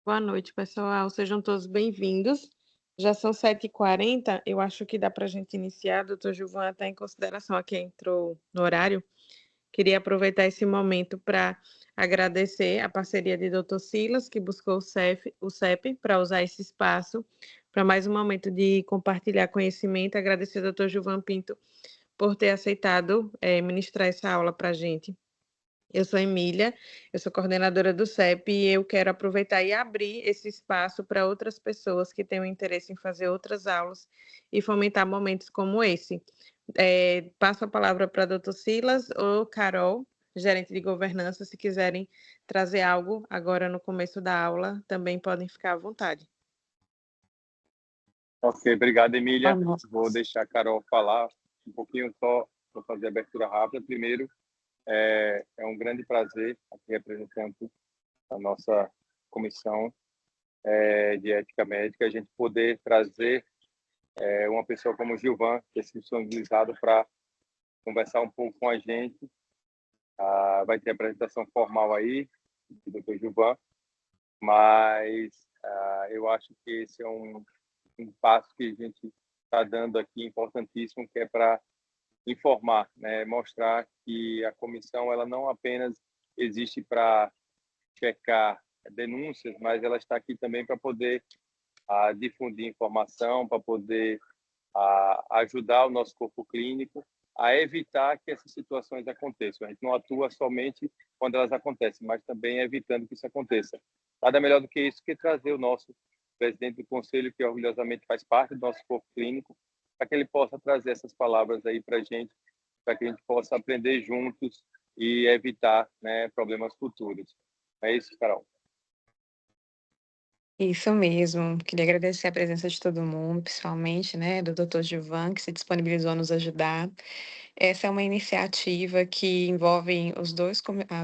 Boa noite, pessoal. Sejam todos bem-vindos. Já são 7h40, eu acho que dá para a gente iniciar. Doutor Gilvan, até em consideração a quem entrou no horário, queria aproveitar esse momento para agradecer a parceria de doutor Silas, que buscou o CEP para usar esse espaço para mais um momento de compartilhar conhecimento. Agradecer ao doutor Gilvan Pinto por ter aceitado ministrar essa aula para a gente. Eu sou Emília, eu sou coordenadora do CEP e eu quero aproveitar e abrir esse espaço para outras pessoas que tenham interesse em fazer outras aulas e fomentar momentos como esse. Passo a palavra para doutor Silas ou Carol, gerente de governança, se quiserem trazer algo agora no começo da aula, também podem ficar à vontade. Ok, obrigado, Boa Emília. noite. Vou deixar a Carol falar um pouquinho só para fazer a abertura rápida. Primeiro, é um grande prazer aqui representando a nossa comissão de ética médica, a gente poder trazer uma pessoa como o Gilvan, que é disponibilizado para conversar um pouco com a gente. Vai ter apresentação formal aí, do Dr. Gilvan, mas eu acho que esse é um passo que a gente está dando aqui importantíssimo, que é para informar, né? Mostrar que a comissão ela não apenas existe para checar denúncias, mas ela está aqui também para poder difundir informação, para poder ajudar o nosso corpo clínico a evitar que essas situações aconteçam. A gente não atua somente quando elas acontecem, mas também evitando que isso aconteça. Nada melhor do que isso que trazer o nosso presidente do conselho, que orgulhosamente faz parte do nosso corpo clínico, para que ele possa trazer essas palavras aí para a gente, para que a gente possa aprender juntos e evitar, né, problemas futuros. É isso, Carol. Isso mesmo. Queria agradecer a presença de todo mundo, principalmente, né, do Dr. Gilvan, que se disponibilizou a nos ajudar. Essa é uma iniciativa que envolve as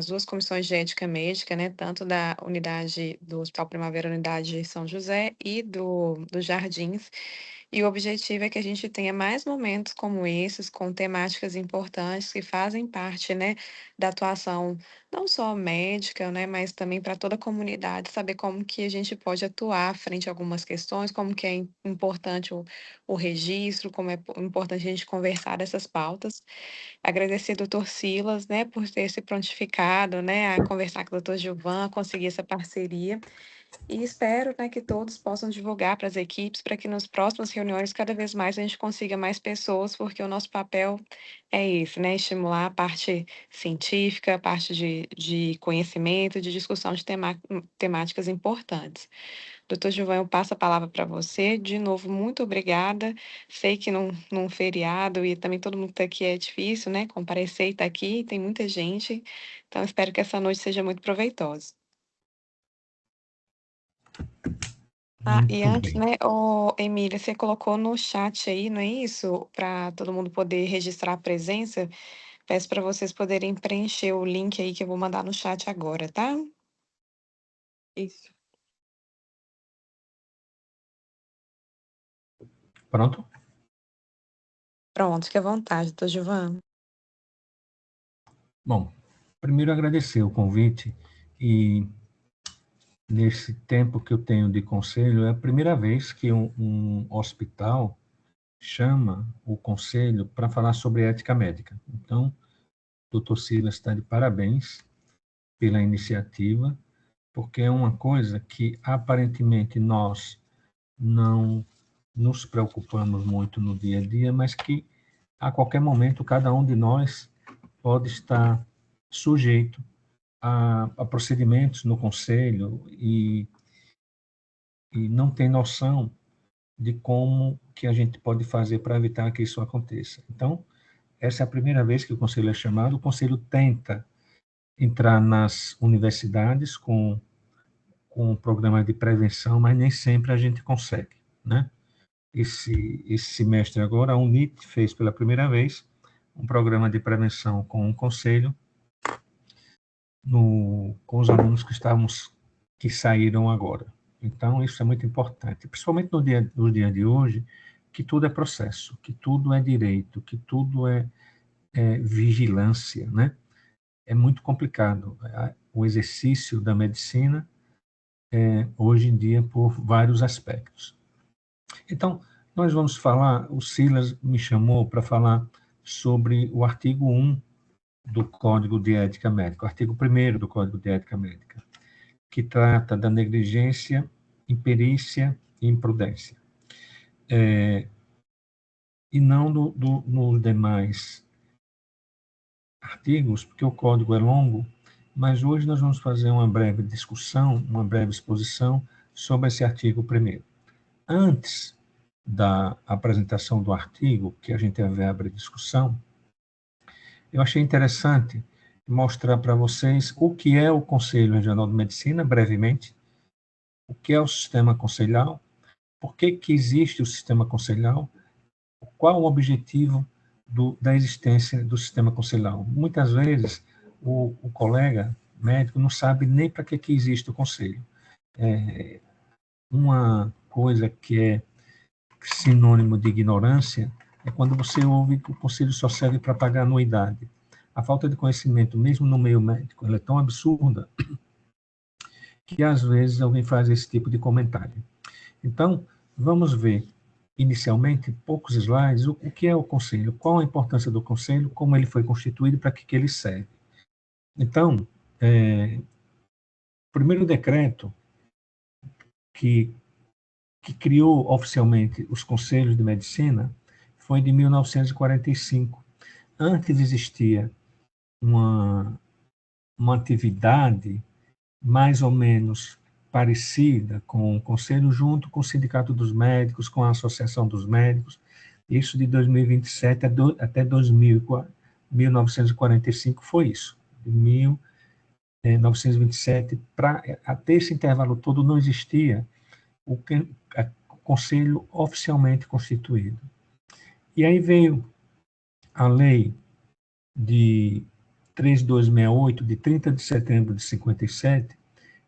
duas comissões de ética médica, né, tanto da unidade do Hospital Primavera, unidade São José, e dos Jardins. E o objetivo é que a gente tenha mais momentos como esses, com temáticas importantes que fazem parte, né, da atuação não só médica, né, mas também para toda a comunidade, saber como que a gente pode atuar frente a algumas questões, como que é importante o registro, como é importante a gente conversar dessas pautas. Agradecer ao doutor Silas, né, por ter se prontificado, né, a conversar com o doutor Gilvan, a conseguir essa parceria. E espero, né, que todos possam divulgar para as equipes, para que nas próximas reuniões, cada vez mais, a gente consiga mais pessoas, porque o nosso papel é esse, né, estimular a parte científica, a parte de conhecimento, de discussão de temáticas importantes. Doutor Gilvan, eu passo a palavra para você. De novo, muito obrigada. Sei que num feriado e também todo mundo está aqui é difícil, né, comparecer e estar aqui, tem muita gente. Então, espero que essa noite seja muito proveitosa. E Muito antes, bem. né, Emília, você colocou no chat aí, não é isso? Para todo mundo poder registrar a presença. Peço para vocês poderem preencher o link aí que eu vou mandar no chat agora, tá? Isso. Pronto? Pronto, fique à vontade, doutor Gilvan. Bom, primeiro agradecer o convite e nesse tempo que eu tenho de conselho, é a primeira vez que um hospital chama o conselho para falar sobre ética médica. Então, o Dr. Silas está de parabéns pela iniciativa, porque é uma coisa que aparentemente nós não nos preocupamos muito no dia a dia, mas que a qualquer momento cada um de nós pode estar sujeito a procedimentos no conselho e não tem noção de como que a gente pode fazer para evitar que isso aconteça. Então, essa é a primeira vez que o conselho é chamado. O conselho tenta entrar nas universidades com um programa de prevenção, mas nem sempre a gente consegue, né? Esse semestre agora, a UNIT fez pela primeira vez um programa de prevenção com um conselho com os alunos que saíram agora. Então, isso é muito importante, principalmente no dia de hoje, que tudo é processo, que tudo é direito, que tudo é vigilância, né? É muito complicado. O exercício da medicina hoje em dia por vários aspectos. Então, nós vamos falar, o Silas me chamou para falar sobre o artigo 1 do Código de Ética Médica, o artigo 1º do Código de Ética Médica, que trata da negligência, imperícia e imprudência. E não nos demais artigos, porque o código é longo, mas hoje nós vamos fazer uma breve discussão, uma breve exposição sobre esse artigo 1º. Antes da apresentação do artigo, que a gente vai abrir discussão, eu achei interessante mostrar para vocês o que é o Conselho Regional de Medicina, brevemente, o que é o sistema conselhal, por que existe o sistema conselhal, qual o objetivo da existência do sistema conselhal. Muitas vezes, o colega médico não sabe nem para que existe o conselho. Uma coisa que é sinônimo de ignorância é quando você ouve que o conselho só serve para pagar anuidade. A falta de conhecimento, mesmo no meio médico, ela é tão absurda que, às vezes, alguém faz esse tipo de comentário. Então, vamos ver, inicialmente, poucos slides, o que é o conselho, qual a importância do conselho, como ele foi constituído, para que ele serve. Então, o primeiro decreto que criou oficialmente os conselhos de medicina foi de 1945. Antes existia uma atividade mais ou menos parecida com o Conselho, junto com o Sindicato dos Médicos, com a Associação dos Médicos, isso de 2027 até 1945 foi isso. De 1927, até esse intervalo todo, não existia o Conselho oficialmente constituído. E aí veio a lei de 3268, de 30 de setembro de 57,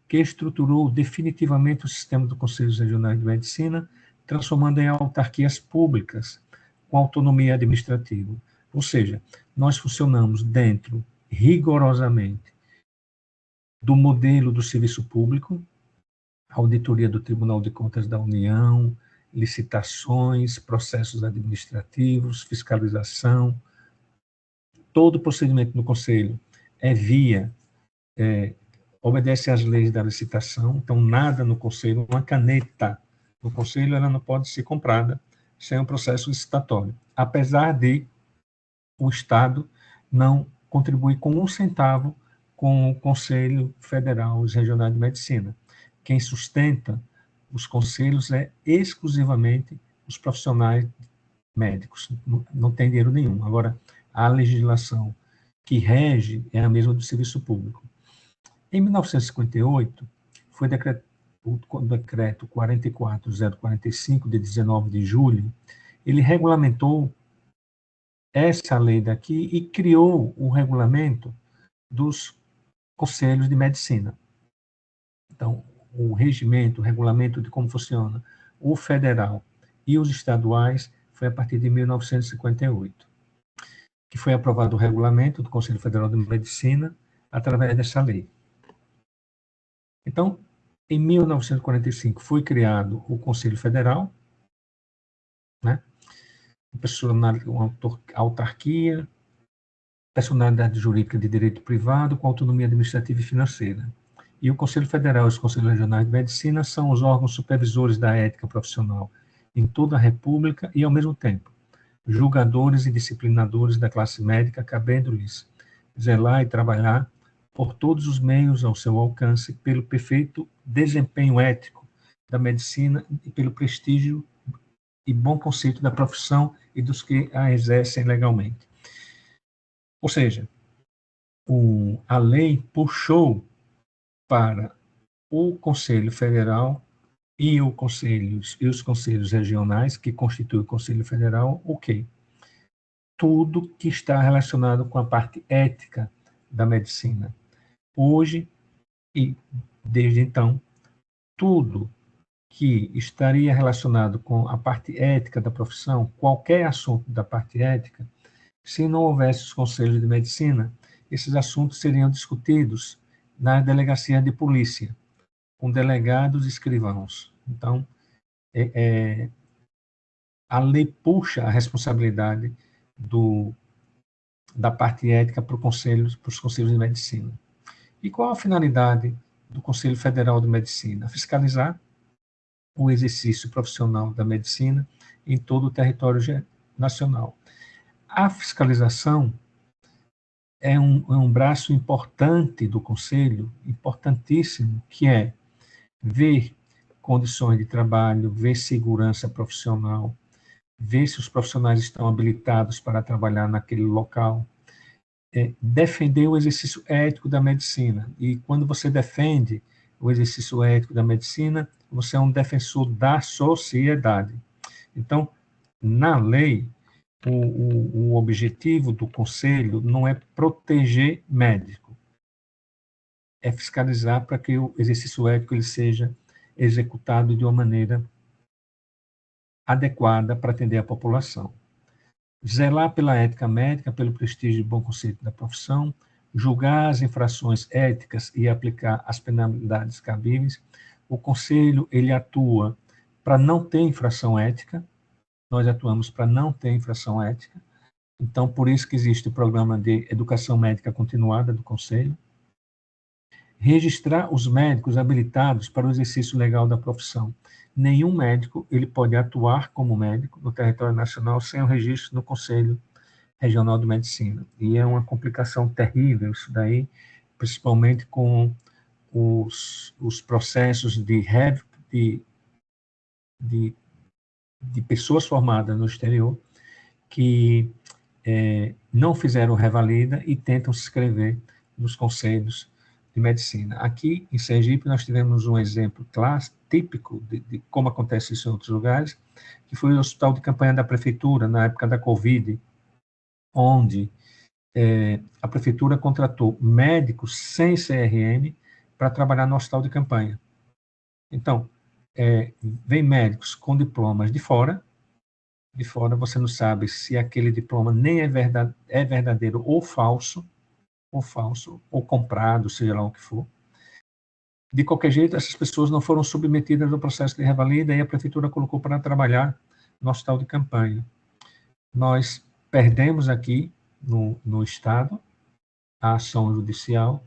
que estruturou definitivamente o sistema dos Conselhos Regionais de Medicina, transformando em autarquias públicas com autonomia administrativa. Ou seja, nós funcionamos dentro, rigorosamente, do modelo do serviço público, auditoria do Tribunal de Contas da União, licitações, processos administrativos, fiscalização. Todo o procedimento no Conselho obedece às leis da licitação, então nada no Conselho, uma caneta no Conselho, ela não pode ser comprada sem um processo licitatório, apesar de o Estado não contribuir com 1 centavo com o Conselho Federal, os Regionais de Medicina. Quem sustenta os conselhos é exclusivamente os profissionais médicos, não tem dinheiro nenhum. Agora, a legislação que rege é a mesma do serviço público. Em 1958, foi o decreto 44045, de 19 de julho, ele regulamentou essa lei daqui e criou o regulamento dos conselhos de medicina. Então, o regimento, o regulamento de como funciona o federal e os estaduais foi a partir de 1958, que foi aprovado o regulamento do Conselho Federal de Medicina através dessa lei. Então, em 1945 foi criado o Conselho Federal, né? Uma autarquia, personalidade jurídica de direito privado com autonomia administrativa e financeira. E o Conselho Federal e os Conselhos Regionais de Medicina são os órgãos supervisores da ética profissional em toda a República e, ao mesmo tempo, julgadores e disciplinadores da classe médica, cabendo-lhes zelar e trabalhar por todos os meios ao seu alcance pelo perfeito desempenho ético da medicina e pelo prestígio e bom conceito da profissão e dos que a exercem legalmente. Ou seja, a lei puxou para o Conselho Federal e os conselhos regionais, que constituem o Conselho Federal, o quê? Tudo que está relacionado com a parte ética da medicina. Hoje, e desde então, tudo que estaria relacionado com a parte ética da profissão, qualquer assunto da parte ética, se não houvesse os conselhos de medicina, esses assuntos seriam discutidos na delegacia de polícia, com delegados e escrivãos. Então, a lei puxa a responsabilidade da parte ética para os conselhos de medicina. E qual a finalidade do Conselho Federal de Medicina? Fiscalizar o exercício profissional da medicina em todo o território nacional. A fiscalização é um braço importante do Conselho, importantíssimo, que é ver condições de trabalho, ver segurança profissional, ver se os profissionais estão habilitados para trabalhar naquele local, defender o exercício ético da medicina. E quando você defende o exercício ético da medicina, você é um defensor da sociedade. Então, na lei, o objetivo do Conselho não é proteger médico, é fiscalizar para que o exercício ético ele seja executado de uma maneira adequada para atender a população. Zelar pela ética médica, pelo prestígio e bom conceito da profissão, julgar as infrações éticas e aplicar as penalidades cabíveis. O Conselho, ele atua para não ter infração ética, nós atuamos para não ter infração ética, então por isso que existe o programa de educação médica continuada do Conselho. Registrar os médicos habilitados para o exercício legal da profissão. Nenhum médico ele pode atuar como médico no território nacional sem o registro no Conselho Regional de Medicina. E é uma complicação terrível isso daí, principalmente com os processos de pessoas formadas no exterior que não fizeram revalida e tentam se inscrever nos conselhos de medicina. Aqui, em Sergipe, nós tivemos um exemplo típico de como acontece isso em outros lugares, que foi o hospital de campanha da prefeitura, na época da Covid, onde a prefeitura contratou médicos sem CRM para trabalhar no hospital de campanha. Então, vem médicos com diplomas de fora você não sabe se aquele diploma nem é verdadeiro ou falso, ou comprado, seja lá o que for. De qualquer jeito, essas pessoas não foram submetidas ao processo de revalida e a prefeitura colocou para trabalhar no hospital de campanha. Nós perdemos aqui, no Estado, a ação judicial,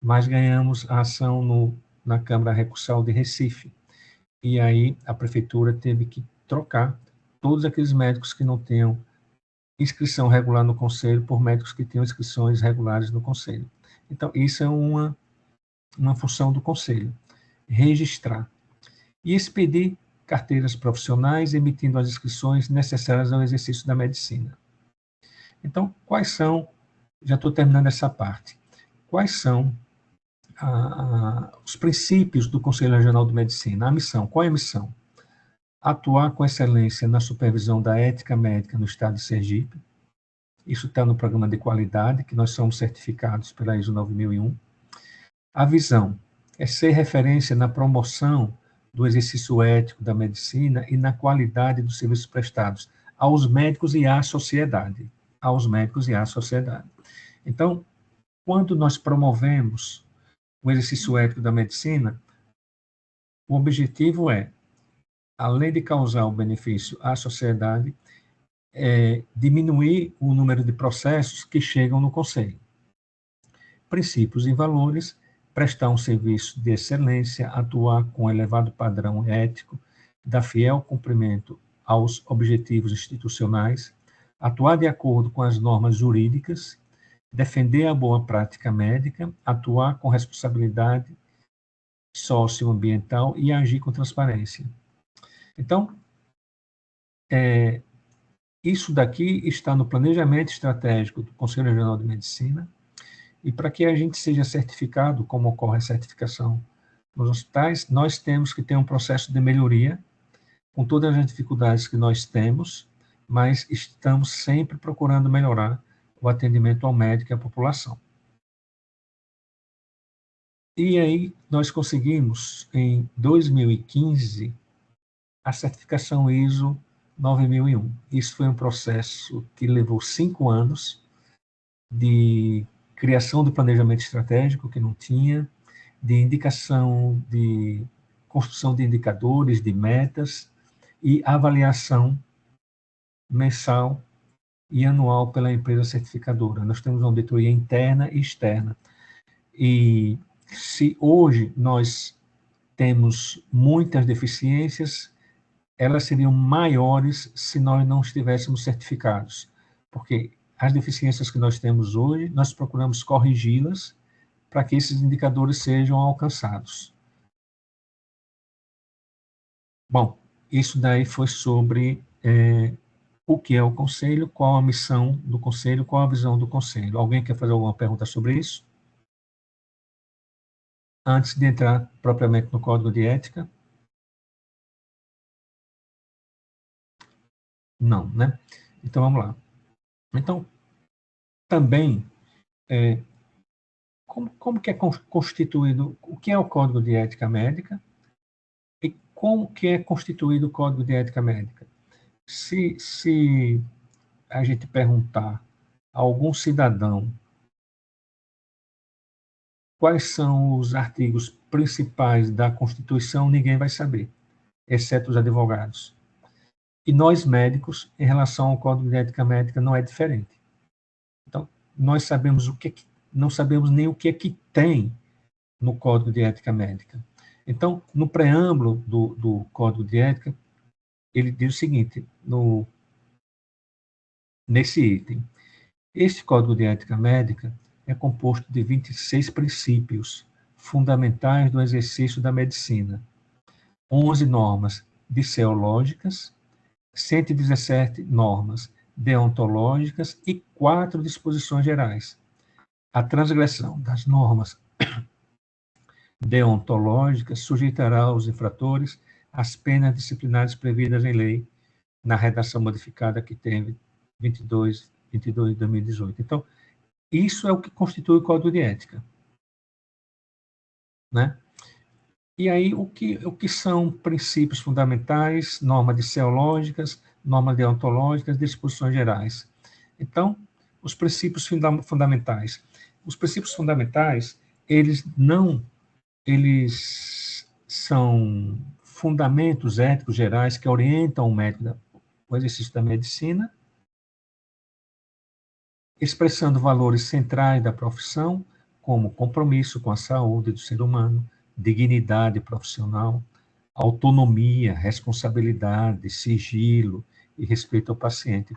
mas ganhamos a ação na Câmara Recursal de Recife. E aí a prefeitura teve que trocar todos aqueles médicos que não tenham inscrição regular no Conselho por médicos que tenham inscrições regulares no Conselho. Então, isso é uma função do Conselho, registrar e expedir carteiras profissionais, emitindo as inscrições necessárias ao exercício da medicina. Então, quais são, já estou terminando essa parte, quais são os princípios do Conselho Regional de Medicina? A missão, qual é a missão? Atuar com excelência na supervisão da ética médica no Estado de Sergipe. Isso está no programa de qualidade, que nós somos certificados pela ISO 9001. A visão é ser referência na promoção do exercício ético da medicina e na qualidade dos serviços prestados aos médicos e à sociedade. Aos médicos e à sociedade. Então, quando nós promovemos o exercício ético da medicina, o objetivo é, além de causar o benefício à sociedade, diminuir o número de processos que chegam no Conselho. Princípios e valores: prestar um serviço de excelência, atuar com elevado padrão ético, dar fiel cumprimento aos objetivos institucionais, atuar de acordo com as normas jurídicas, defender a boa prática médica, atuar com responsabilidade socioambiental e agir com transparência. Então, isso daqui está no planejamento estratégico do Conselho Regional de Medicina, e para que a gente seja certificado, como ocorre a certificação nos hospitais, nós temos que ter um processo de melhoria, com todas as dificuldades que nós temos, mas estamos sempre procurando melhorar o atendimento ao médico e à população. E aí nós conseguimos, em 2015, a certificação ISO 9001. Isso foi um processo que levou 5 anos de criação do planejamento estratégico, que não tinha, de indicação, de construção de indicadores, de metas e avaliação mensal e anual pela empresa certificadora. Nós temos uma auditoria interna e externa. E se hoje nós temos muitas deficiências, elas seriam maiores se nós não estivéssemos certificados. Porque as deficiências que nós temos hoje, nós procuramos corrigi-las para que esses indicadores sejam alcançados. Bom, isso daí foi sobre o que é o Conselho, qual a missão do Conselho, qual a visão do Conselho. Alguém quer fazer alguma pergunta sobre isso? Antes de entrar propriamente no Código de Ética? Não, né? Então, vamos lá. Então, também, como que é constituído, o que é o Código de Ética Médica e como que é constituído o Código de Ética Médica? Se a gente perguntar a algum cidadão quais são os artigos principais da Constituição, ninguém vai saber, exceto os advogados. E nós, médicos, em relação ao Código de Ética Médica, não é diferente. Então, nós sabemos não sabemos nem o que é que tem no Código de Ética Médica. Então, no preâmbulo do Código de Ética, ele diz o seguinte, nesse item: este Código de Ética Médica é composto de 26 princípios fundamentais do exercício da medicina, 11 normas disseológicas, 117 normas deontológicas e 4 disposições gerais. A transgressão das normas deontológicas sujeitará os infratores às penas disciplinares previstas em lei, na redação modificada que teve 22 de 2018. Então, isso é o que constitui o Código de Ética, né? E aí, o que são princípios fundamentais, normas disseológicas, normas deontológicas, disposições gerais? Então, os princípios fundamentais. Os princípios fundamentais, eles são fundamentos éticos gerais que orientam o médico no exercício da medicina, expressando valores centrais da profissão, como compromisso com a saúde do ser humano, dignidade profissional, autonomia, responsabilidade, sigilo e respeito ao paciente.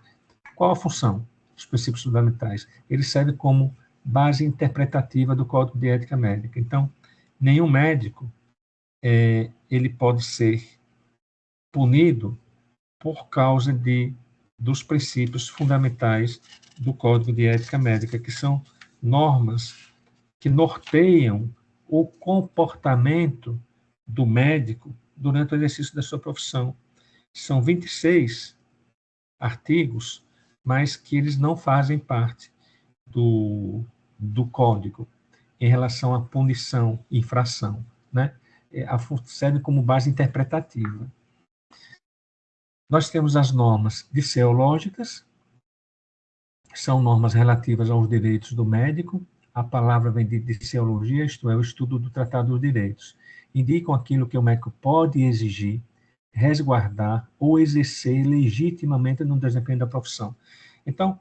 Qual a função dos princípios fundamentais? Eles servem como base interpretativa do Código de Ética Médica. Então, nenhum médico ele pode ser punido por causa dos princípios fundamentais do Código de Ética Médica, que são normas que norteiam o comportamento do médico durante o exercício da sua profissão. São 26 artigos, mas que eles não fazem parte do Código em relação à punição, infração, né? Serve como base interpretativa. Nós temos as normas disseológicas, são normas relativas aos direitos do médico. A palavra vem de disseologia, isto é, o estudo do Tratado dos Direitos. Indicam aquilo que o médico pode exigir, resguardar ou exercer legitimamente no desempenho da profissão. Então,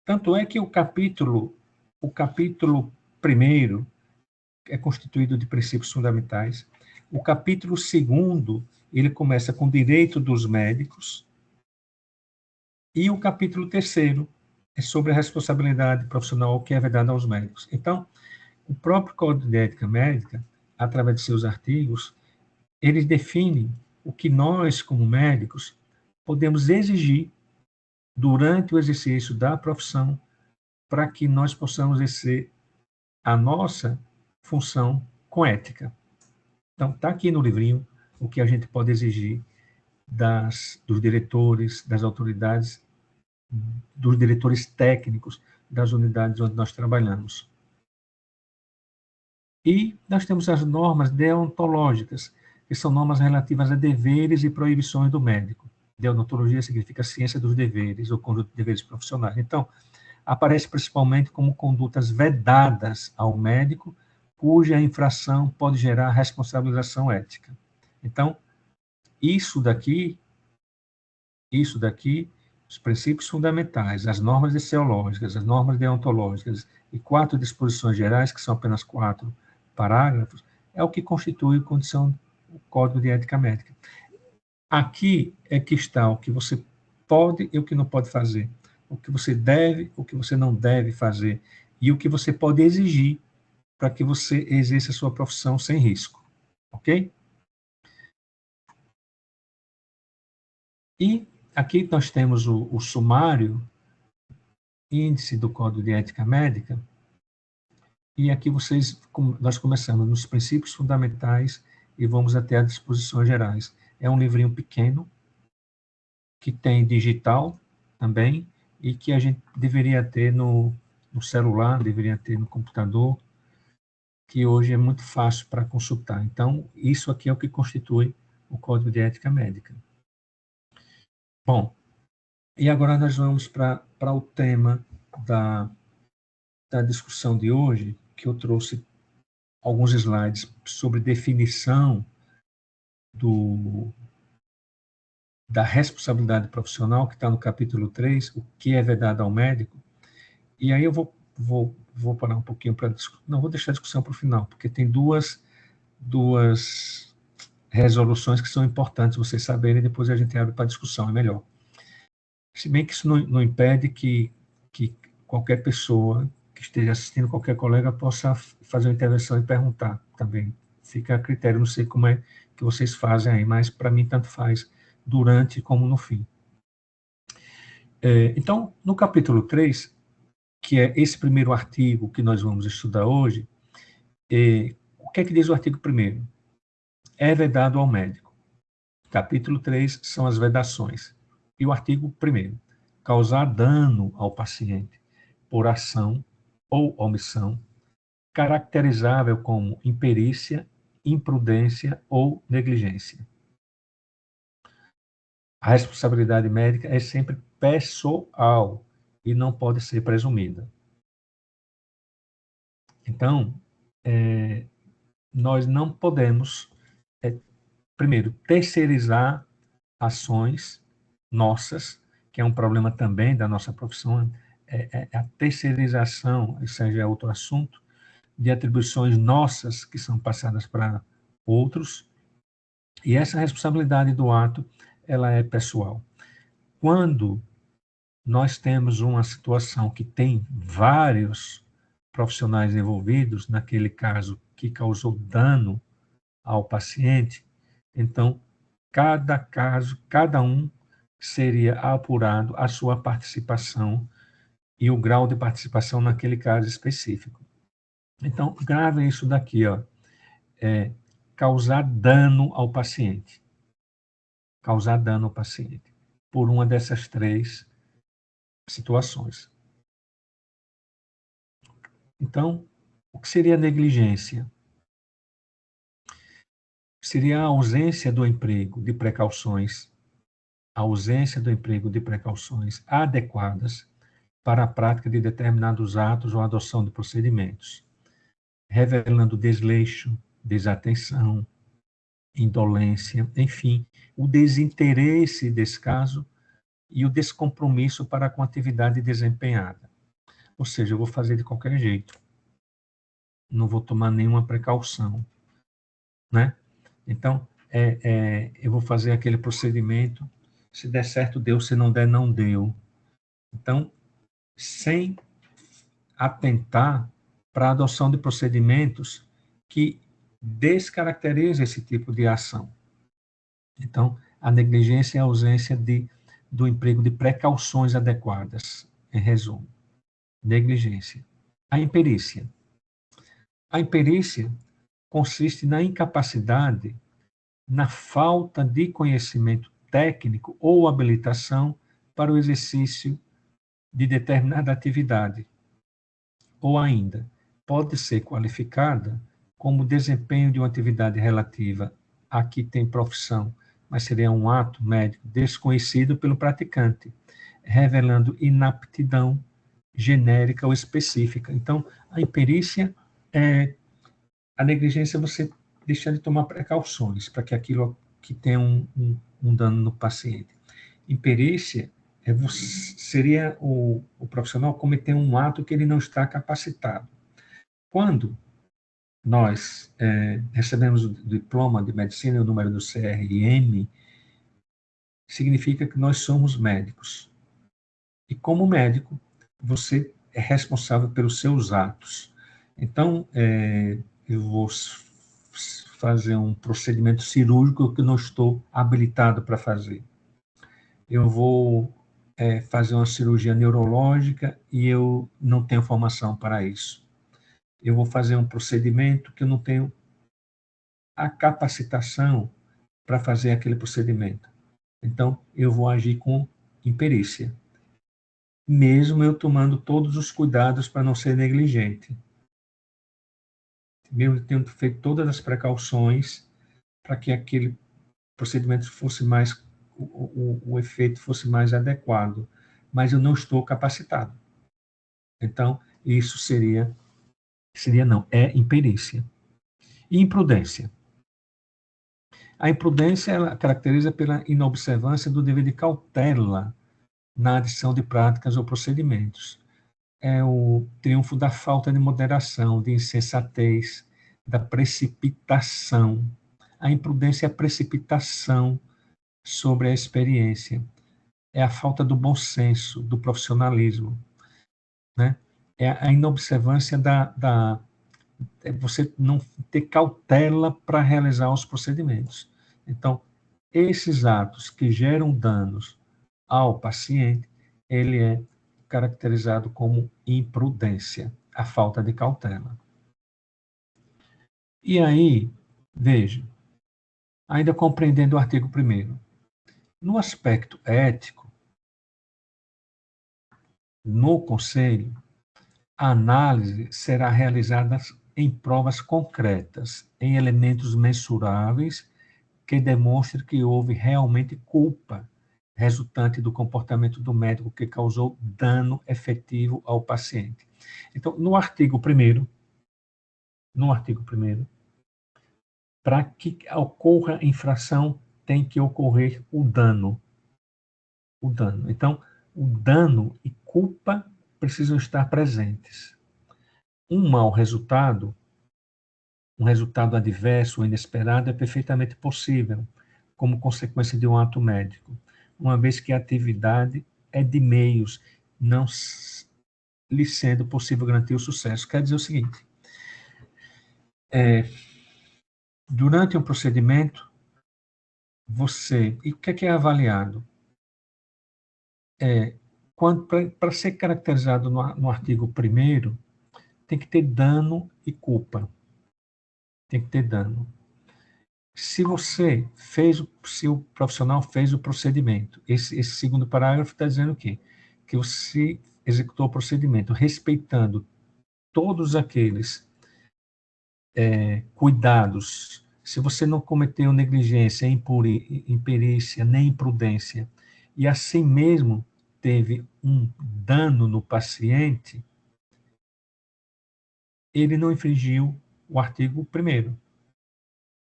tanto é que o capítulo 1º é constituído de princípios fundamentais. O capítulo 2º, ele começa com o direito dos médicos. E o capítulo 3º é sobre a responsabilidade profissional que é vedada aos médicos. Então, o próprio Código de Ética Médica, através de seus artigos, eles definem o que nós, como médicos, podemos exigir durante o exercício da profissão para que nós possamos exercer a nossa função com ética. Então, está aqui no livrinho o que a gente pode exigir dos diretores, das autoridades, dos diretores técnicos das unidades onde nós trabalhamos. E nós temos as normas deontológicas, que são normas relativas a deveres e proibições do médico. Deontologia significa ciência dos deveres, ou conjunto de deveres profissionais. Então, aparece principalmente como condutas vedadas ao médico, cuja infração pode gerar responsabilização ética. Então, isso daqui, os princípios fundamentais, as normas deontológicas, as normas deontológicas e 4 disposições gerais, que são apenas 4 parágrafos, é o que constitui o Código de Ética Médica. Aqui é que está o que você pode e o que não pode fazer, o que você deve, o que você não deve fazer, e o que você pode exigir para que você exerça a sua profissão sem risco, ok? E aqui nós temos o sumário, índice do Código de Ética Médica, e aqui nós começamos nos princípios fundamentais e vamos até as disposições gerais. É um livrinho pequeno, que tem digital também, e que a gente deveria ter no celular, deveria ter no computador, que hoje é muito fácil para consultar. Então, isso aqui é o que constitui o Código de Ética Médica. Bom, e agora nós vamos para o tema da discussão de hoje, que eu trouxe alguns slides sobre definição da responsabilidade profissional, que está no capítulo 3, o que é vedado ao médico. E aí eu vou parar um pouquinho para discutir. Não, vou deixar a discussão para o final, porque tem duas resoluções que são importantes vocês saberem, e depois a gente abre para discussão, é melhor. Se bem que isso não impede que qualquer pessoa que esteja assistindo, qualquer colega, possa fazer uma intervenção e perguntar também. Fica a critério, não sei como é que vocês fazem aí, mas para mim tanto faz, durante como no fim. Então, no capítulo 3, que é esse primeiro artigo que nós vamos estudar hoje, o que é que diz o artigo 1º? É vedado ao médico. Capítulo 3 são as vedações. E o artigo 1º, causar dano ao paciente por ação ou omissão, caracterizável como imperícia, imprudência ou negligência. A responsabilidade médica é sempre pessoal e não pode ser presumida. Então, nós não podemos, primeiro, terceirizar ações nossas, que é um problema também da nossa profissão, a terceirização, isso já é outro assunto, de atribuições nossas que são passadas para outros, e essa responsabilidade do ato, ela é pessoal. Quando nós temos uma situação que tem vários profissionais envolvidos, naquele caso que causou dano ao paciente, então, cada caso, cada um seria apurado a sua participação e o grau de participação naquele caso específico. Então, grave isso daqui, ó, causar dano ao paciente. Causar dano ao paciente, por uma dessas 3 situações. Então, o que seria negligência? Seria a ausência do emprego de precauções, adequadas para a prática de determinados atos ou adoção de procedimentos, revelando desleixo, desatenção, indolência, enfim, o desinteresse desse caso e o descompromisso para com a atividade desempenhada. Ou seja, eu vou fazer de qualquer jeito, não vou tomar nenhuma precaução, né? Então, eu vou fazer aquele procedimento, se der certo, deu, se não der, não deu. Então, sem atentar para a adoção de procedimentos que descaracterizam esse tipo de ação. Então, a negligência é a ausência do emprego de precauções adequadas, em resumo. Negligência. A imperícia. A imperícia consiste na incapacidade, na falta de conhecimento técnico ou habilitação para o exercício de determinada atividade. Ou ainda, pode ser qualificada como desempenho de uma atividade relativa a que tem profissão, mas seria um ato médico desconhecido pelo praticante, revelando inaptidão genérica ou específica. Então, a imperícia é a negligência, você deixar de tomar precauções para que aquilo que tenha um dano no paciente. Imperícia seria o profissional cometer um ato que ele não está capacitado. Quando nós recebemos o diploma de medicina, o número do CRM, significa que nós somos médicos. E como médico, você é responsável pelos seus atos. Então, eu vou fazer um procedimento cirúrgico que eu não estou habilitado para fazer. Eu vou fazer uma cirurgia neurológica e eu não tenho formação para isso. Eu vou fazer um procedimento que eu não tenho a capacitação para fazer aquele procedimento. Então, eu vou agir com imperícia, mesmo eu tomando todos os cuidados para não ser negligente. Mesmo tendo feito todas as precauções para que aquele procedimento fosse mais, o efeito fosse mais adequado, mas eu não estou capacitado. Então, isso é imperícia. E imprudência. A imprudência, ela caracteriza pela inobservância do dever de cautela na adição de práticas ou procedimentos. É o triunfo da falta de moderação, de insensatez, da precipitação. A imprudência é a precipitação sobre a experiência. É a falta do bom senso, do profissionalismo. Né? É a inobservância você não ter cautela para realizar os procedimentos. Então, esses atos que geram danos ao paciente, ele é caracterizado como imprudência, a falta de cautela. E aí, veja, ainda compreendendo o artigo 1º, no aspecto ético, no Conselho, a análise será realizada em provas concretas, em elementos mensuráveis que demonstrem que houve realmente culpa resultante do comportamento do médico que causou dano efetivo ao paciente. Então, no artigo 1º, para que ocorra infração, tem que ocorrer o dano. Então, o dano e culpa precisam estar presentes. Um mau resultado, um resultado adverso ou inesperado é perfeitamente possível, como consequência de um ato médico, uma vez que a atividade é de meios, não lhe sendo possível garantir o sucesso. Quer dizer o seguinte, durante um procedimento, e o que é avaliado? Para ser caracterizado no artigo 1º, tem que ter dano e culpa. Tem que ter dano. Se o profissional fez o procedimento, esse segundo parágrafo está dizendo o quê? Que você executou o procedimento respeitando todos aqueles cuidados. Se você não cometeu negligência, imperícia, nem imprudência, e assim mesmo teve um dano no paciente, ele não infringiu o artigo 1º,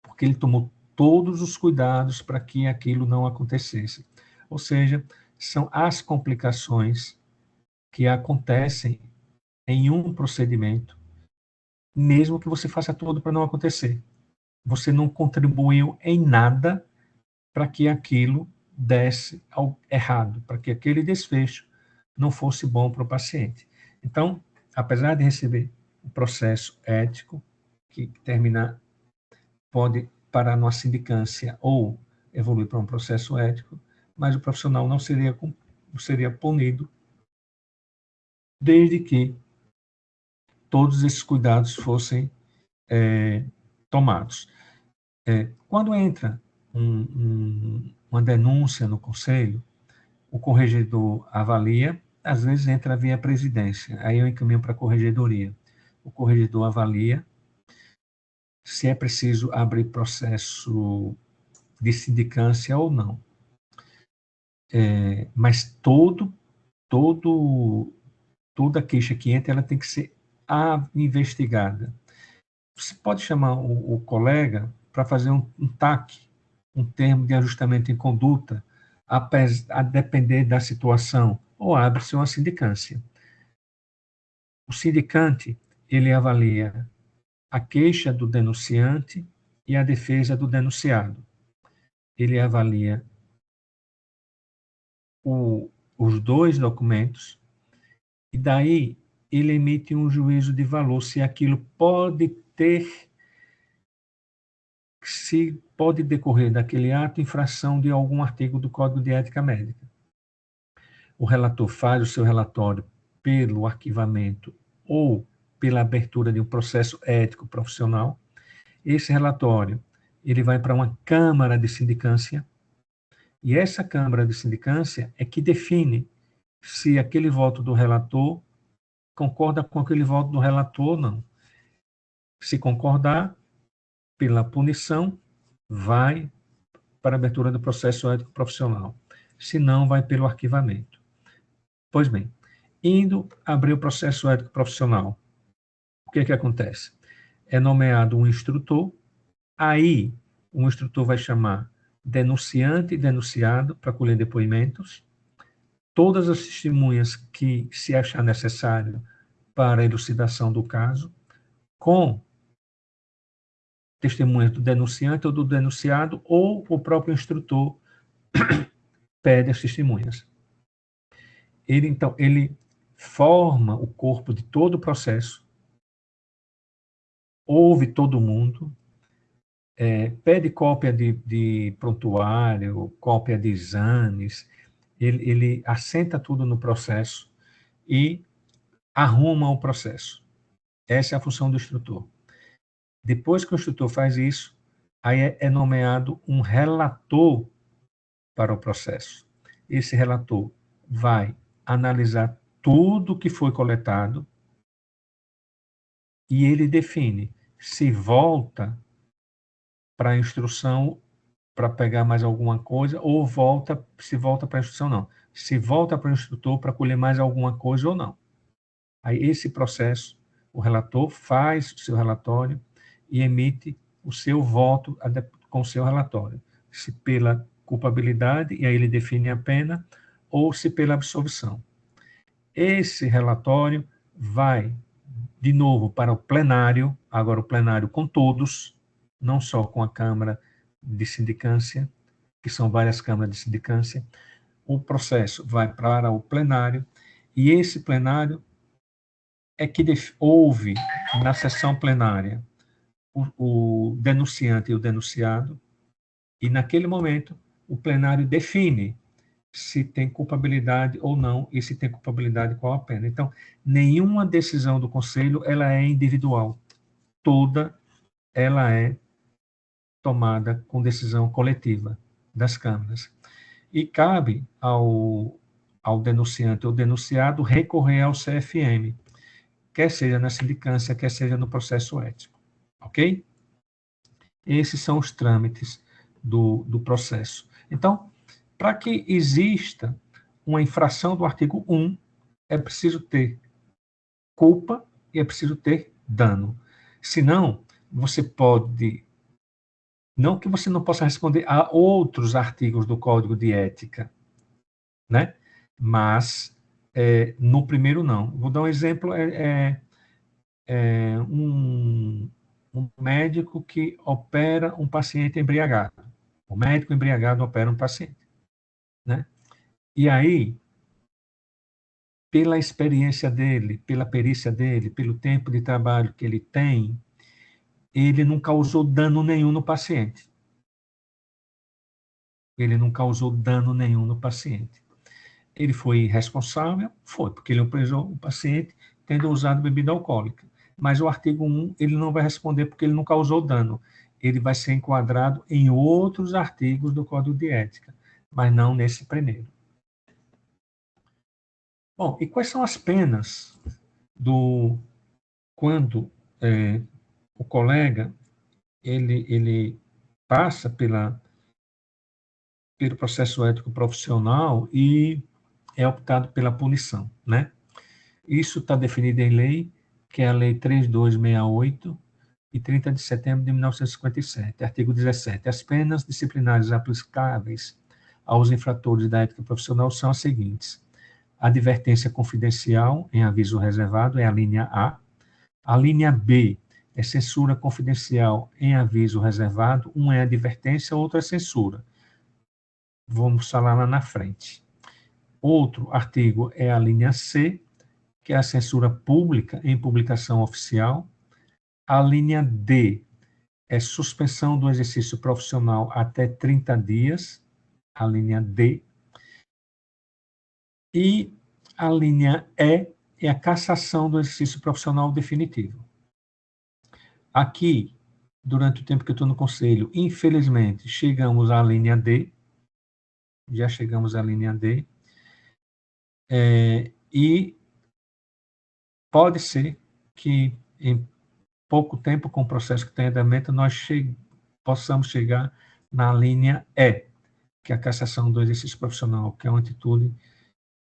porque ele tomou todos os cuidados para que aquilo não acontecesse. Ou seja, são as complicações que acontecem em um procedimento, mesmo que você faça tudo para não acontecer. Você não contribuiu em nada para que aquilo desse ao errado, para que aquele desfecho não fosse bom para o paciente. Então, apesar de receber um processo ético, que pode parar numa sindicância ou evoluir para um processo ético, mas o profissional não seria punido desde que todos esses cuidados fossem tomados. Quando entra uma denúncia no Conselho, o corregedor avalia, às vezes entra via presidência, aí eu encaminho para a corregedoria. O corregedor avalia se é preciso abrir processo de sindicância ou não. Mas toda toda queixa que entra, ela tem que ser investigada. Você pode chamar o colega para fazer um TAC, um termo de ajustamento em conduta, a depender da situação, ou abre-se uma sindicância. O sindicante, ele avalia a queixa do denunciante e a defesa do denunciado. Ele avalia os dois documentos e daí ele emite um juízo de valor se aquilo se pode decorrer daquele ato infração de algum artigo do Código de Ética Médica. O relator faz o seu relatório pelo arquivamento ou pela abertura de um processo ético profissional. Esse relatório, ele vai para uma câmara de sindicância, e essa câmara de sindicância é que define se aquele voto do relator concorda com aquele voto do relator ou não. Se concordar, pela punição, vai para a abertura do processo ético profissional. Se não, vai pelo arquivamento. Pois bem, indo abrir o processo ético profissional, o que acontece? É nomeado um instrutor, aí o instrutor vai chamar denunciante e denunciado para colher depoimentos, todas as testemunhas que se achar necessário para a elucidação do caso, com testemunhas do denunciante ou do denunciado, ou o próprio instrutor pede as testemunhas. Então, ele forma o corpo de todo o processo, ouve todo mundo, pede cópia de prontuário, cópia de exames, ele assenta tudo no processo e arruma o processo. Essa é a função do instrutor. Depois que o instrutor faz isso, aí é nomeado um relator para o processo. Esse relator vai analisar tudo que foi coletado e ele define se volta para a instrução para pegar mais alguma coisa ou se volta para a instrução, não. Se volta para o instrutor para colher mais alguma coisa ou não. Aí esse processo, o relator faz o seu relatório e emite o seu voto com o seu relatório. Se pela culpabilidade, e aí ele define a pena, ou se pela absolvição. Esse relatório vai, de novo, para o plenário, agora o plenário com todos, não só com a Câmara de Sindicância, que são várias câmaras de sindicância. O processo vai para o plenário, e esse plenário é que ouve na sessão plenária o denunciante e o denunciado, e naquele momento o plenário define se tem culpabilidade ou não, e se tem culpabilidade, qual a pena. Então, nenhuma decisão do Conselho ela é individual, toda ela é tomada com decisão coletiva das câmaras. E cabe ao denunciante ou denunciado recorrer ao CFM, quer seja na sindicância, quer seja no processo ético. Ok? Esses são os trâmites do processo. Então, para que exista uma infração do artigo 1, é preciso ter culpa e é preciso ter dano. Senão, você pode... Não que você não possa responder a outros artigos do Código de Ética, né? Mas no primeiro não. Vou dar um exemplo, um médico que opera um paciente embriagado. O médico embriagado opera um paciente, né? E aí, pela experiência dele, pela perícia dele, pelo tempo de trabalho que ele tem, ele não causou dano nenhum no paciente. Ele não causou dano nenhum no paciente. Ele foi irresponsável? Foi, porque ele operou o paciente tendo usado bebida alcoólica. Mas o artigo 1, ele não vai responder porque ele não causou dano. Ele vai ser enquadrado em outros artigos do Código de Ética, mas não nesse primeiro. Bom, e quais são as penas quando o colega ele passa pelo processo ético profissional e é optado pela punição, né? Isso está definido em lei, que é a Lei 3268, de 30 de setembro de 1957, artigo 17. As penas disciplinares aplicáveis aos infratores da ética profissional são as seguintes: advertência confidencial em aviso reservado, é a linha A. A linha B é censura confidencial em aviso reservado, uma é advertência, outra é censura. Vamos falar lá na frente. Outro artigo é a linha C, que é a censura pública em publicação oficial. A linha D é suspensão do exercício profissional até 30 dias, a linha D. E a linha E é a cassação do exercício profissional definitivo. Aqui, durante o tempo que eu estou no conselho, infelizmente, chegamos à linha D, já chegamos à linha D, e pode ser que em pouco tempo, com o processo que tem em andamento, nós possamos chegar na linha E, que é a cassação do exercício profissional, que é uma atitude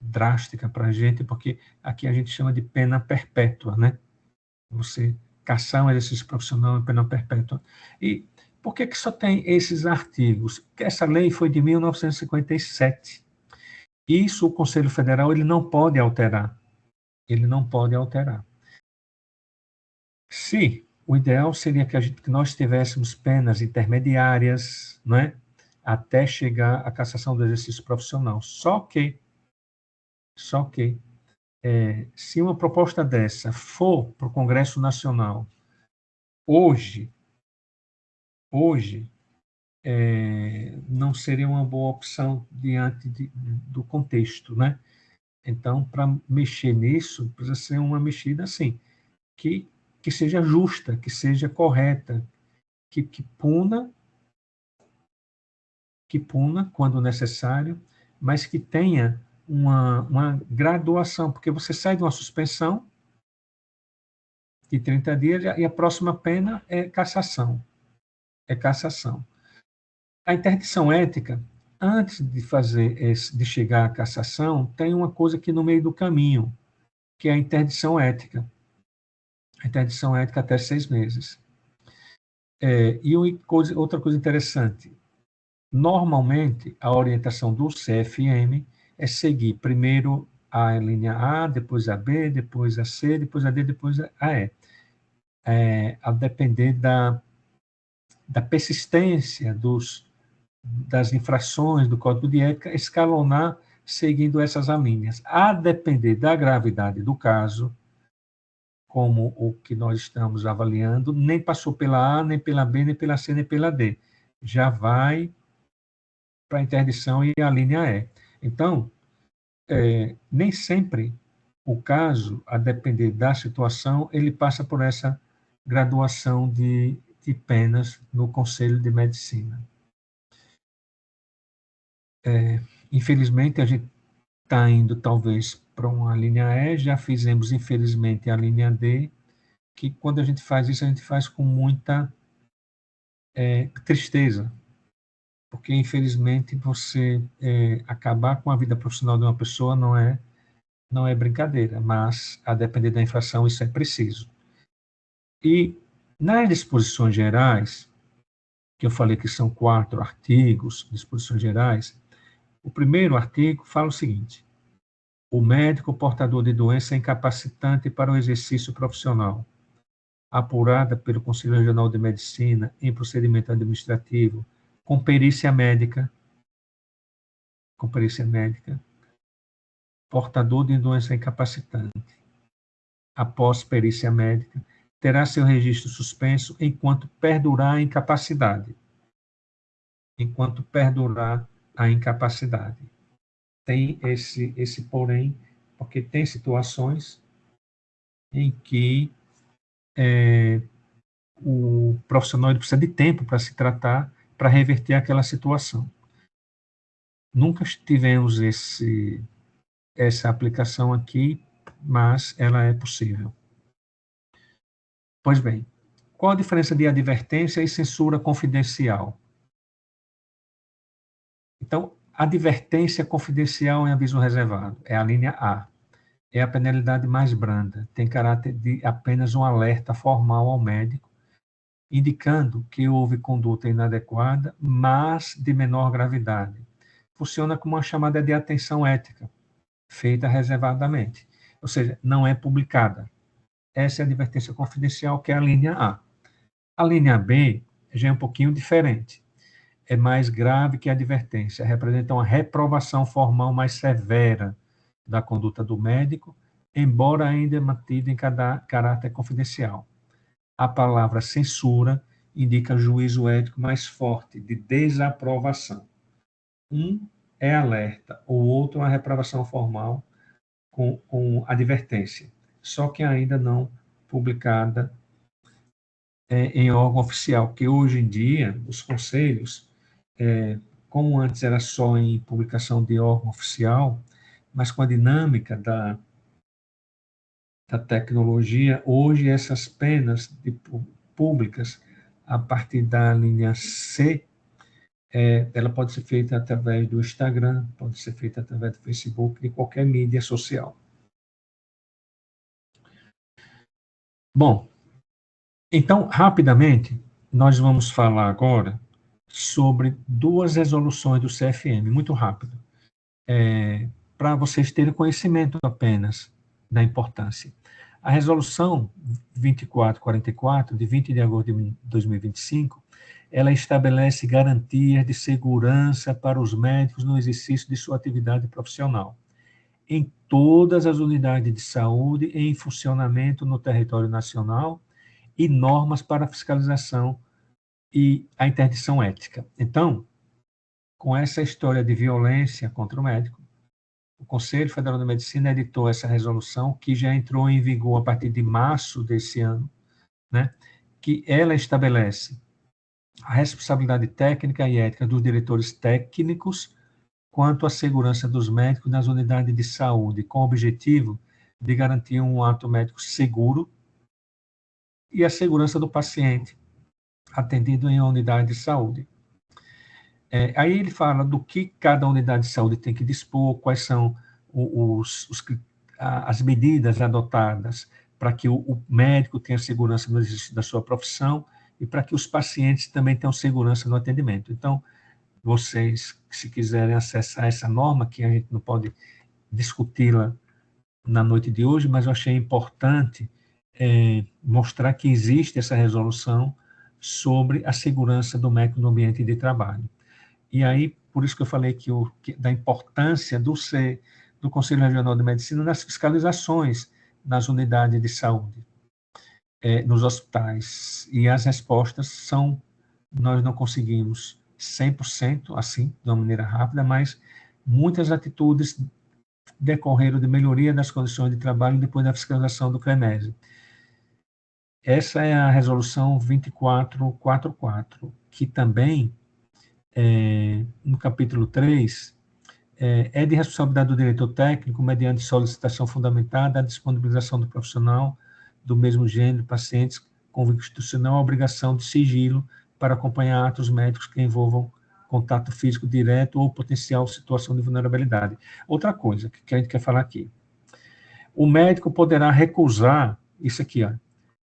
drástica para a gente, porque aqui a gente chama de pena perpétua, né? Você caçar um exercício profissional é pena perpétua. E por que só tem esses artigos? Porque essa lei foi de 1957. Isso o Conselho Federal ele não pode alterar. Ele não pode alterar. Se o ideal seria que nós tivéssemos penas intermediárias, né, até chegar à cassação do exercício profissional. Só que se uma proposta dessa for para o Congresso Nacional hoje, não seria uma boa opção diante do contexto, né? Então, para mexer nisso, precisa ser uma mexida assim, que seja justa, que seja correta, que puna quando necessário, mas que tenha uma graduação, porque você sai de uma suspensão de 30 dias e a próxima pena é cassação. A interdição ética, antes de chegar à cassação, tem uma coisa aqui no meio do caminho, que é a interdição ética. A interdição ética até 6 meses. Outra coisa interessante, normalmente a orientação do CFM é seguir primeiro a linha A, depois a B, depois a C, depois a D, depois a E. A depender da persistência das infrações do Código de Ética, escalonar seguindo essas alíneas. A depender da gravidade do caso, como o que nós estamos avaliando, nem passou pela A, nem pela B, nem pela C, nem pela D. Já vai para a interdição e a linha E. Então, nem sempre o caso, a depender da situação, ele passa por essa graduação de penas no Conselho de Medicina. Infelizmente, a gente está indo, talvez, para uma linha E, já fizemos, infelizmente, a linha D, que quando a gente faz isso, a gente faz com muita tristeza, porque, infelizmente, você acabar com a vida profissional de uma pessoa não é brincadeira, mas, a depender da infração, isso é preciso. E, nas disposições gerais, que eu falei que são 4 artigos, disposições gerais, o primeiro artigo fala o seguinte: o médico portador de doença incapacitante para o exercício profissional, apurada pelo Conselho Regional de Medicina em procedimento administrativo, com perícia médica, portador de doença incapacitante, após perícia médica, terá seu registro suspenso enquanto perdurar a incapacidade. Tem esse porém, porque tem situações em que o profissional ele precisa de tempo para se tratar, para reverter aquela situação. Nunca tivemos essa aplicação aqui, mas ela é possível. Pois bem, qual a diferença de advertência e censura confidencial? Então, advertência confidencial em aviso reservado é a linha A. é a penalidade mais branda, tem caráter de apenas um alerta formal ao médico, indicando que houve conduta inadequada, mas de menor gravidade. Funciona como uma chamada de atenção ética, feita reservadamente, ou seja, não é publicada. Essa é a advertência confidencial, que é a linha A. A linha B já é um pouquinho diferente. É mais grave que a advertência, representa uma reprovação formal mais severa da conduta do médico, embora ainda mantida em caráter confidencial. A palavra censura indica juízo ético mais forte, de desaprovação. Um é alerta, o outro é uma reprovação formal com advertência, só que ainda não publicada em órgão oficial, porque hoje em dia os conselhos, como antes era só em publicação de órgão oficial, mas com a dinâmica da tecnologia, hoje essas penas públicas, a partir da linha C, ela pode ser feita através do Instagram, pode ser feita através do Facebook, de qualquer mídia social. Bom, então, rapidamente, nós vamos falar agora sobre duas resoluções do CFM, muito rápido, para vocês terem conhecimento apenas da importância. A resolução 2444, de 20 de agosto de 2025, ela estabelece garantias de segurança para os médicos no exercício de sua atividade profissional, em todas as unidades de saúde em funcionamento no território nacional e normas para fiscalização e a interdição ética. Então, com essa história de violência contra o médico, o Conselho Federal de Medicina editou essa resolução, que já entrou em vigor a partir de março desse ano, né, que ela estabelece a responsabilidade técnica e ética dos diretores técnicos quanto à segurança dos médicos nas unidades de saúde, com o objetivo de garantir um ato médico seguro e a segurança do paciente atendido em uma unidade de saúde. Aí ele fala do que cada unidade de saúde tem que dispor, quais são as medidas adotadas para que o médico tenha segurança no exercício da sua profissão e para que os pacientes também tenham segurança no atendimento. Então, vocês, se quiserem acessar essa norma, que a gente não pode discuti-la na noite de hoje, mas eu achei importante mostrar que existe essa resolução sobre a segurança do médico no ambiente de trabalho. E aí, por isso que eu falei da importância do Conselho Regional de Medicina nas fiscalizações nas unidades de saúde, nos hospitais. E as respostas são, nós não conseguimos 100% assim, de uma maneira rápida, mas muitas atitudes decorreram de melhoria das condições de trabalho depois da fiscalização do CREMESE. Essa é a resolução 2444, que também, no capítulo 3, é de responsabilidade do diretor técnico, mediante solicitação fundamentada, a disponibilização do profissional do mesmo gênero, pacientes, constitucional a obrigação de sigilo para acompanhar atos médicos que envolvam contato físico direto ou potencial situação de vulnerabilidade. Outra coisa que a gente quer falar aqui. O médico poderá recusar, isso aqui, ó,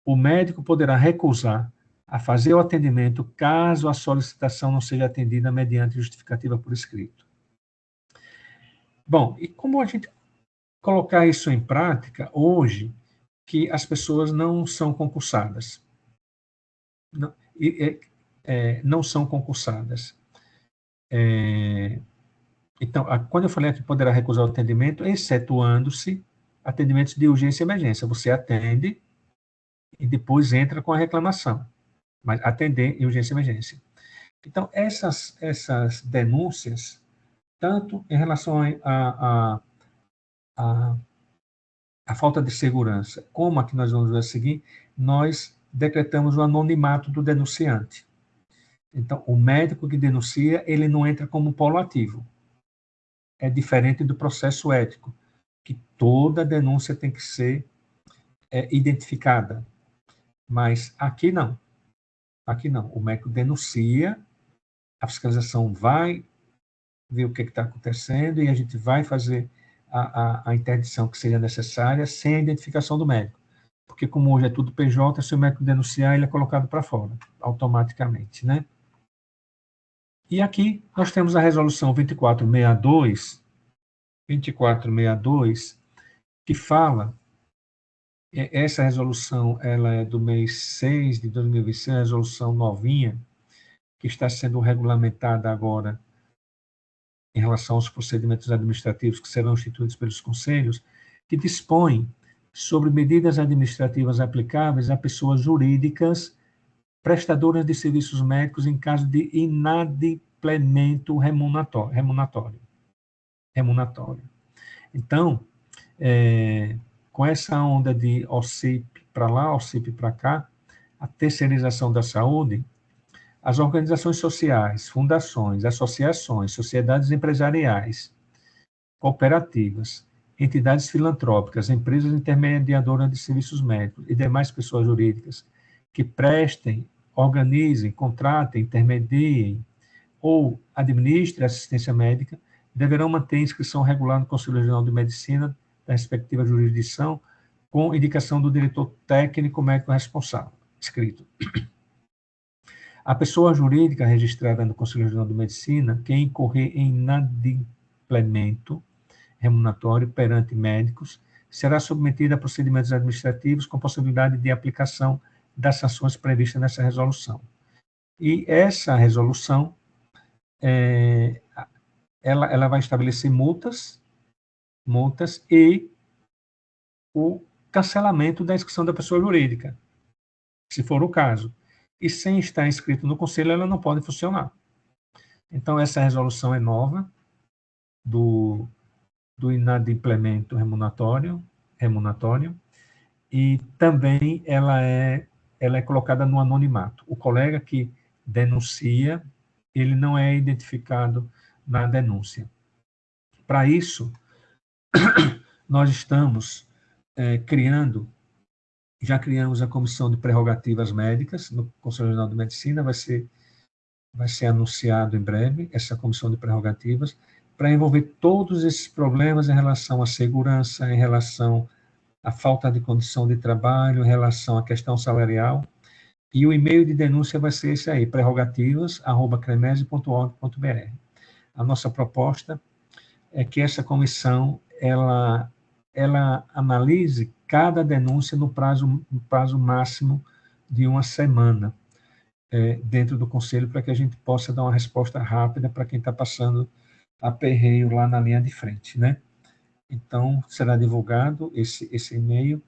o médico poderá recusar a fazer o atendimento caso a solicitação não seja atendida mediante justificativa por escrito. Bom, e como a gente colocar isso em prática hoje, que as pessoas não são concursadas? Não são concursadas. Então, quando eu falei que poderá recusar o atendimento, excetuando-se atendimentos de urgência e emergência. Você atende e depois entra com a reclamação, mas atender em urgência e emergência. Então, essas denúncias, tanto em relação à falta de segurança, como a que nós vamos ver a seguir, nós decretamos o anonimato do denunciante. Então, o médico que denuncia, ele não entra como polo ativo. É diferente do processo ético, que toda denúncia tem que ser identificada. Mas aqui não. Aqui não. O médico denuncia, a fiscalização vai ver o que está acontecendo e a gente vai fazer a interdição que seja necessária sem a identificação do médico. Porque como hoje é tudo PJ, se o médico denunciar, ele é colocado para fora, automaticamente, né? E aqui nós temos a resolução 2462, que fala, essa resolução ela é do mês 6 de 2026, a resolução novinha, que está sendo regulamentada agora em relação aos procedimentos administrativos que serão instituídos pelos conselhos, que dispõe sobre medidas administrativas aplicáveis a pessoas jurídicas prestadoras de serviços médicos em caso de inadimplemento remuneratório. Então, com essa onda de OCIP para lá, OCIP para cá, a terceirização da saúde, as organizações sociais, fundações, associações, sociedades empresariais, cooperativas, entidades filantrópicas, empresas intermediadoras de serviços médicos e demais pessoas jurídicas que prestem, organizem, contratem, intermediem ou administrem assistência médica, deverão manter inscrição regular no Conselho Regional de Medicina da respectiva jurisdição, com indicação do diretor técnico médico responsável, escrito. A pessoa jurídica registrada no Conselho Regional de Medicina que incorrer em inadimplemento remuneratório perante médicos será submetida a procedimentos administrativos com possibilidade de aplicação das sanções previstas nessa resolução. E essa resolução, ela vai estabelecer multas e o cancelamento da inscrição da pessoa jurídica, se for o caso. E sem estar inscrito no conselho, ela não pode funcionar. Então, essa resolução é nova, do inadimplemento remuneratório, e também ela é colocada no anonimato. O colega que denuncia, ele não é identificado na denúncia. Para isso, nós estamos já criamos a Comissão de Prerrogativas Médicas no Conselho Regional de Medicina, vai ser anunciado em breve essa Comissão de Prerrogativas, para envolver todos esses problemas em relação à segurança, em relação à falta de condição de trabalho, em relação à questão salarial, e o e-mail de denúncia vai ser esse aí, prerrogativas@cremese.org.br. A nossa proposta é que essa comissão, ela analise cada denúncia no prazo máximo de uma semana, dentro do Conselho, para que a gente possa dar uma resposta rápida para quem está passando aperreio lá na linha de frente, né? Então, será divulgado esse e-mail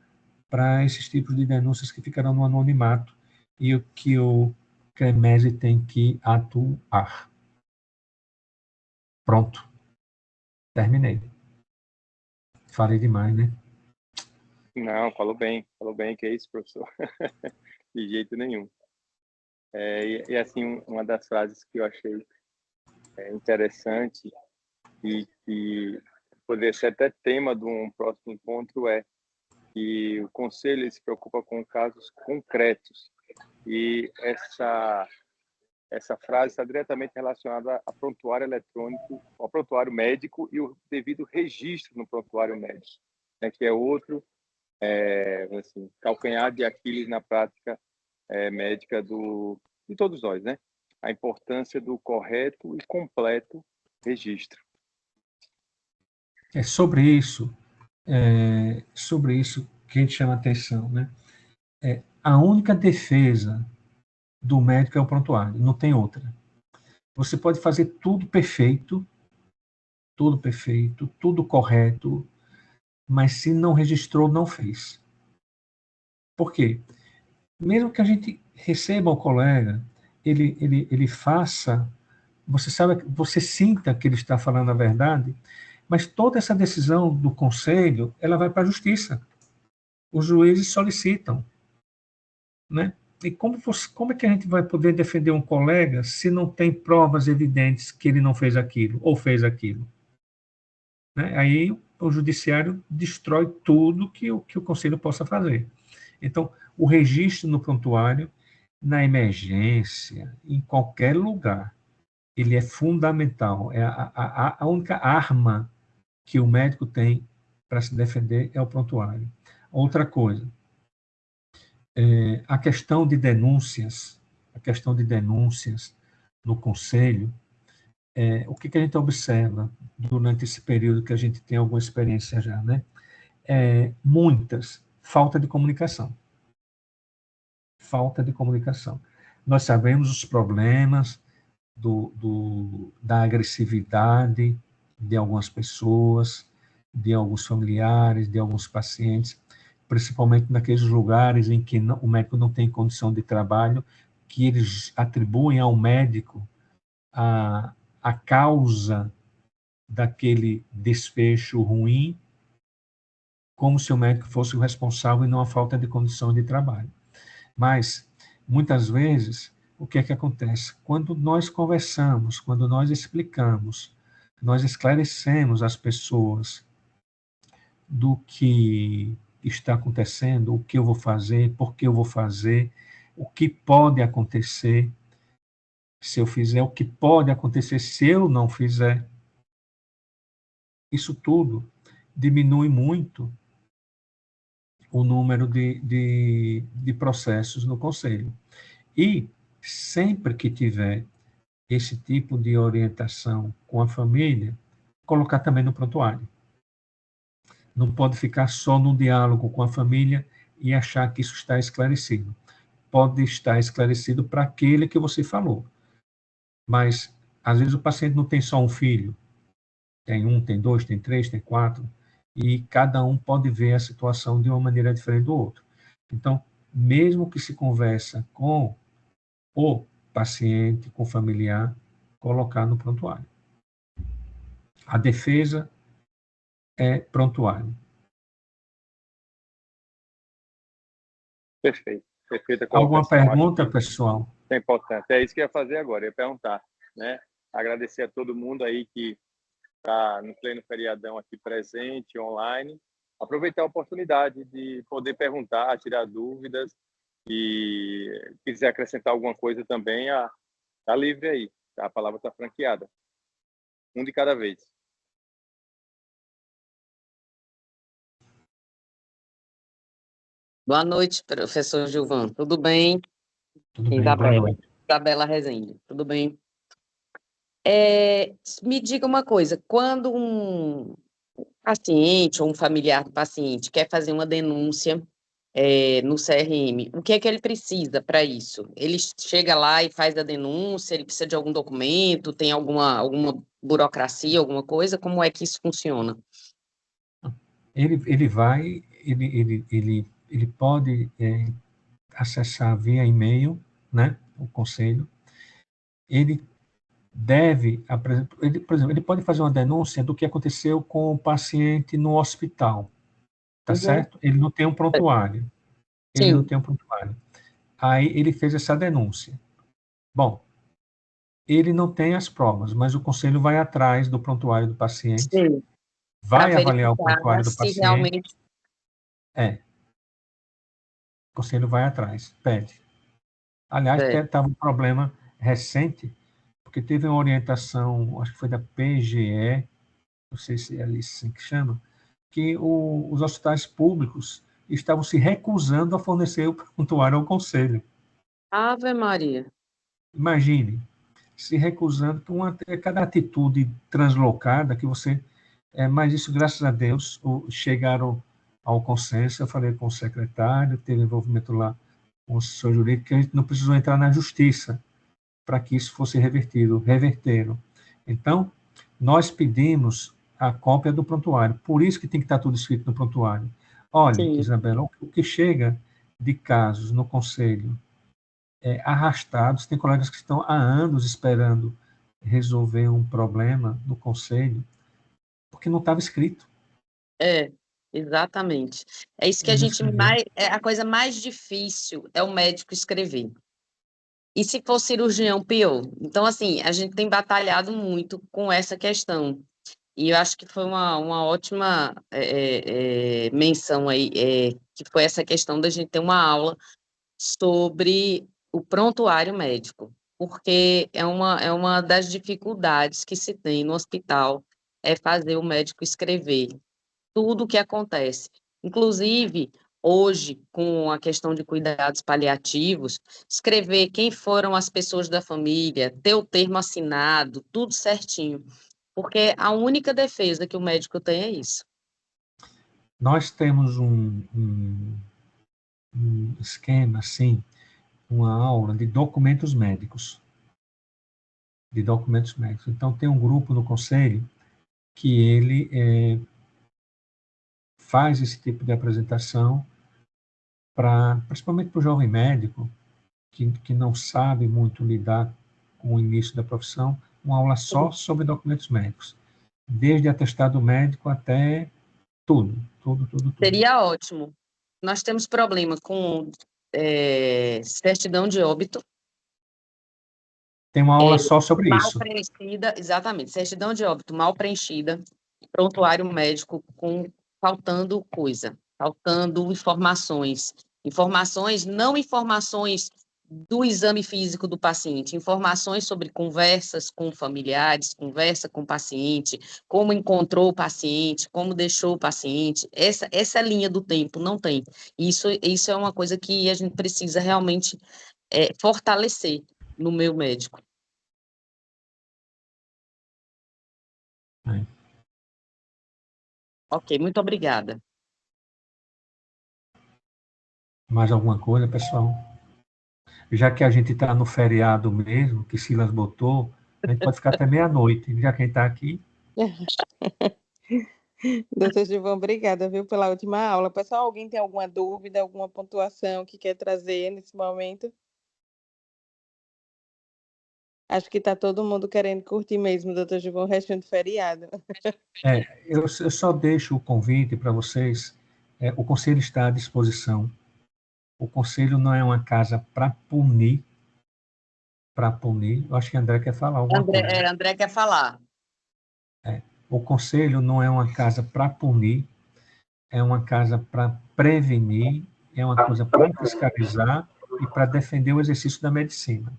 para esses tipos de denúncias que ficarão no anonimato e o que o CREMESE tem que atuar. Pronto. Terminei. Falei demais, né? Não, falou bem, que é isso, professor. De jeito nenhum. E assim, uma das frases que eu achei interessante e que poderia ser até tema de um próximo encontro é que o Conselho se preocupa com casos concretos, e essa frase está diretamente relacionada a prontuário eletrônico, ao prontuário médico e o devido registro no prontuário médico, né, que é outro assim, calcanhar de Aquiles na prática médica de todos nós, né? A importância do correto e completo registro. Sobre isso que a gente chama atenção, né? A única defesa do médico é o prontuário, não tem outra. Você pode fazer tudo perfeito, tudo correto, mas se não registrou, não fez. Por quê? Mesmo que a gente receba o colega, ele faça, você sinta que ele está falando a verdade, mas toda essa decisão do conselho, ela vai para a justiça. Os juízes solicitam, né? E como é que a gente vai poder defender um colega se não tem provas evidentes que ele não fez aquilo, ou fez aquilo? Né? Aí o judiciário destrói tudo que o conselho possa fazer. Então, o registro no prontuário, na emergência, em qualquer lugar, ele é fundamental. É a única arma que o médico tem para se defender é o prontuário. Outra coisa, a questão de denúncias no conselho, o que a gente observa durante esse período que a gente tem alguma experiência já, né? Muitas, falta de comunicação. Falta de comunicação. Nós sabemos os problemas da agressividade de algumas pessoas, de alguns familiares, de alguns pacientes, principalmente naqueles lugares em que o médico não tem condição de trabalho, que eles atribuem ao médico a causa daquele desfecho ruim, como se o médico fosse o responsável e não a falta de condição de trabalho. Mas, muitas vezes, o que é que acontece? Quando nós conversamos, quando nós explicamos, nós esclarecemos as pessoas do que está acontecendo, o que eu vou fazer, por que eu vou fazer, o que pode acontecer se eu fizer, o que pode acontecer se eu não fizer. Isso tudo diminui muito o número de processos no conselho. E sempre que tiver esse tipo de orientação com a família, colocar também no prontuário. Não pode ficar só no diálogo com a família e achar que isso está esclarecido. Pode estar esclarecido para aquele que você falou. Mas, às vezes, o paciente não tem só um filho. Tem um, tem dois, tem três, tem quatro. E cada um pode ver a situação de uma maneira diferente do outro. Então, mesmo que se conversa com o paciente, com o familiar, colocar no prontuário. A defesa é prontuário. Perfeito. Perfeita Alguma colocação. pergunta, pessoal? É importante. É isso que eu ia fazer agora, eu ia perguntar, né? Agradecer a todo mundo aí que está no pleno feriadão aqui presente, online. Aproveitar a oportunidade de poder perguntar, tirar dúvidas e quiser acrescentar alguma coisa também, tá livre aí. A palavra está franqueada. Um de cada vez. Boa noite, professor Gilvan. Tudo bem? Tudo bem, boa noite. Isabela Rezende. Tudo bem? Me diga uma coisa, quando um paciente ou um familiar do paciente quer fazer uma denúncia no CRM, o que é que ele precisa para isso? Ele chega lá e faz a denúncia, ele precisa de algum documento, tem alguma burocracia, alguma coisa? Como é que isso funciona? Ele pode acessar via e-mail, né, o conselho. Ele deve, por exemplo, ele pode fazer uma denúncia do que aconteceu com o paciente no hospital, tá certo? Ele não tem um prontuário. Ele não tem um prontuário. Aí ele fez essa denúncia. Bom, ele não tem as provas, mas o conselho vai atrás do prontuário do paciente, Sim. vai avaliar o prontuário do se paciente. realmente... O conselho vai atrás, pede. Aliás, estava um problema recente, porque teve uma orientação, acho que foi da PGE, não sei se é assim que chama, que os hospitais públicos estavam se recusando a fornecer o prontuário ao conselho. Ave Maria. Imagine, se recusando por cada atitude translocada que você... mas isso, graças a Deus, chegaram ao consenso. Eu falei com o secretário, teve envolvimento lá com o assessor jurídico, que a gente não precisou entrar na justiça para que isso fosse revertido, reverteram. Então, nós pedimos a cópia do prontuário, por isso que tem que estar tudo escrito no prontuário. Olha, Isabela, o que chega de casos no conselho arrastados, tem colegas que estão há anos esperando resolver um problema no conselho, porque não estava escrito. Exatamente. É isso que a gente mais... a coisa mais difícil é o médico escrever. E se for cirurgião, pior. Então, assim, a gente tem batalhado muito com essa questão. E eu acho que foi uma ótima menção aí, que foi essa questão da gente ter uma aula sobre o prontuário médico, porque é uma das dificuldades que se tem no hospital é fazer o médico escrever tudo o que acontece. Inclusive, hoje, com a questão de cuidados paliativos, escrever quem foram as pessoas da família, ter o termo assinado, tudo certinho. Porque a única defesa que o médico tem é isso. Nós temos um esquema, assim, uma aula de documentos médicos. Então, tem um grupo no conselho que ele faz esse tipo de apresentação, principalmente para o jovem médico, que não sabe muito lidar com o início da profissão, uma aula só sobre documentos médicos, desde atestado médico até tudo. Seria ótimo. Nós temos problema com certidão de óbito. Tem uma aula só sobre mal isso. Preenchida, exatamente, certidão de óbito mal preenchida, prontuário médico faltando coisa, faltando informações. Não informações do exame físico do paciente, informações sobre conversas com familiares, conversa com o paciente, como encontrou o paciente, como deixou o paciente. Essa linha do tempo não tem. Isso é uma coisa que a gente precisa realmente fortalecer no meio médico. Ok, muito obrigada. Mais alguma coisa, pessoal? Já que a gente está no feriado mesmo, que Silas botou, a gente pode ficar até meia-noite, já quem está aqui. Doutor Gilvan, obrigada, viu, pela última aula. Pessoal, alguém tem alguma dúvida, alguma pontuação que quer trazer nesse momento? Acho que está todo mundo querendo curtir mesmo, doutor Gilvan, o restinho do feriado. Eu só deixo o convite para vocês. O conselho está à disposição. O conselho não é uma casa para punir. Eu acho que André quer falar alguma coisa. André quer falar. O conselho não é uma casa para punir, é uma casa para prevenir, é uma coisa para fiscalizar e para defender o exercício da medicina.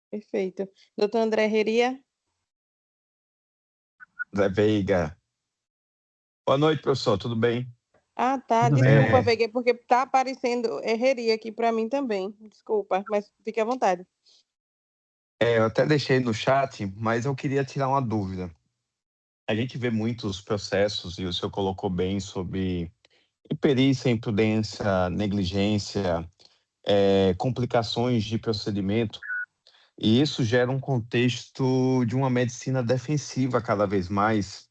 Perfeito. Doutor André Herria? Zé Veiga. Boa noite, professor, tudo bem? Ah, tá. Tudo Desculpa, bem. Veiga, porque tá aparecendo Herria aqui para mim também. Desculpa, mas fique à vontade. Eu até deixei no chat, mas eu queria tirar uma dúvida. A gente vê muitos processos, e o senhor colocou bem, sobre imperícia, imprudência, negligência, complicações de procedimento, e isso gera um contexto de uma medicina defensiva cada vez mais,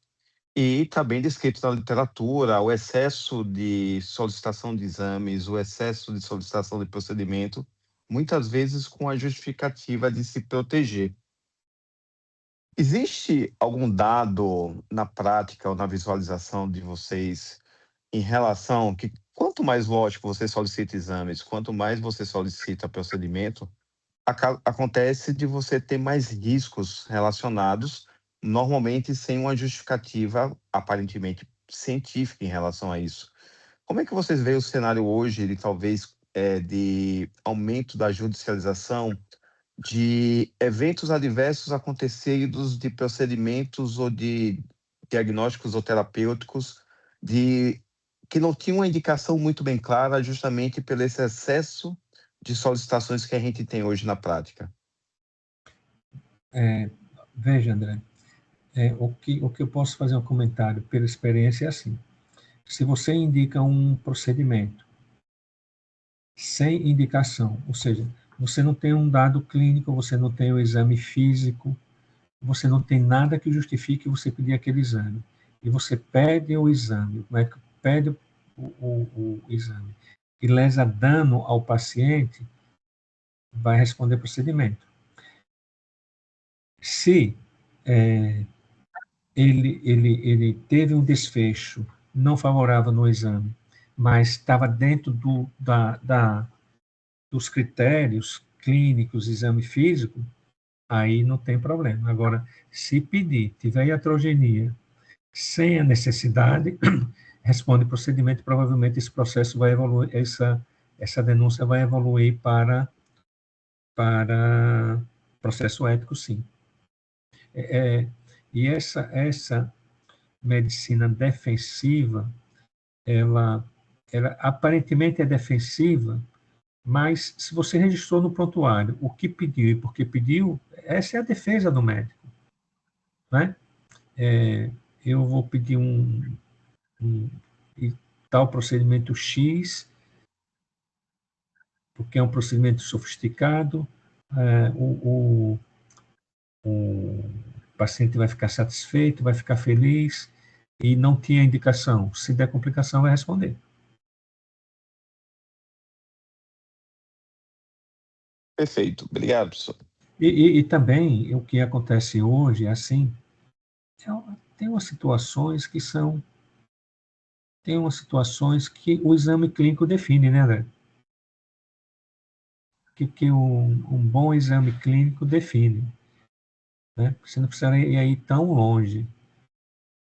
e está bem descrito na literatura, o excesso de solicitação de exames, o excesso de solicitação de procedimento, muitas vezes com a justificativa de se proteger. Existe algum dado na prática ou na visualização de vocês em relação que quanto mais, lógico, você solicita exames, quanto mais você solicita procedimento, acontece de você ter mais riscos relacionados, normalmente sem uma justificativa aparentemente científica em relação a isso. Como é que vocês veem o cenário hoje de talvez de aumento da judicialização de eventos adversos acontecidos, de procedimentos ou de diagnósticos ou terapêuticos que não tinham uma indicação muito bem clara, justamente pelo esse excesso de solicitações que a gente tem hoje na prática? Veja, André, o que eu posso fazer um comentário pela experiência é assim. Se você indica um procedimento sem indicação, ou seja, você não tem um dado clínico, você não tem o exame físico, você não tem nada que justifique você pedir aquele exame, e você pede o exame, o médico pede o exame, e lesa dano ao paciente, vai responder procedimento. Se ele teve um desfecho não favorável no exame, mas estava dentro dos critérios clínicos, exame físico, aí não tem problema. Agora, se pedir, tiver iatrogenia, sem a necessidade, responde procedimento, provavelmente esse processo vai evoluir, essa denúncia vai evoluir para processo ético, sim. E essa medicina defensiva, ela aparentemente é defensiva, mas se você registrou no prontuário o que pediu e por que pediu, essa é a defesa do médico, né? Eu vou pedir e tal procedimento X, porque é um procedimento sofisticado, o paciente vai ficar satisfeito, vai ficar feliz, e não tinha indicação. Se der complicação, vai responder. Perfeito. Obrigado, professor. E também, o que acontece hoje é assim, tem umas situações que são... Tem umas situações que o exame clínico define, né, André? Que um bom exame clínico define, né? Você não precisa ir aí tão longe,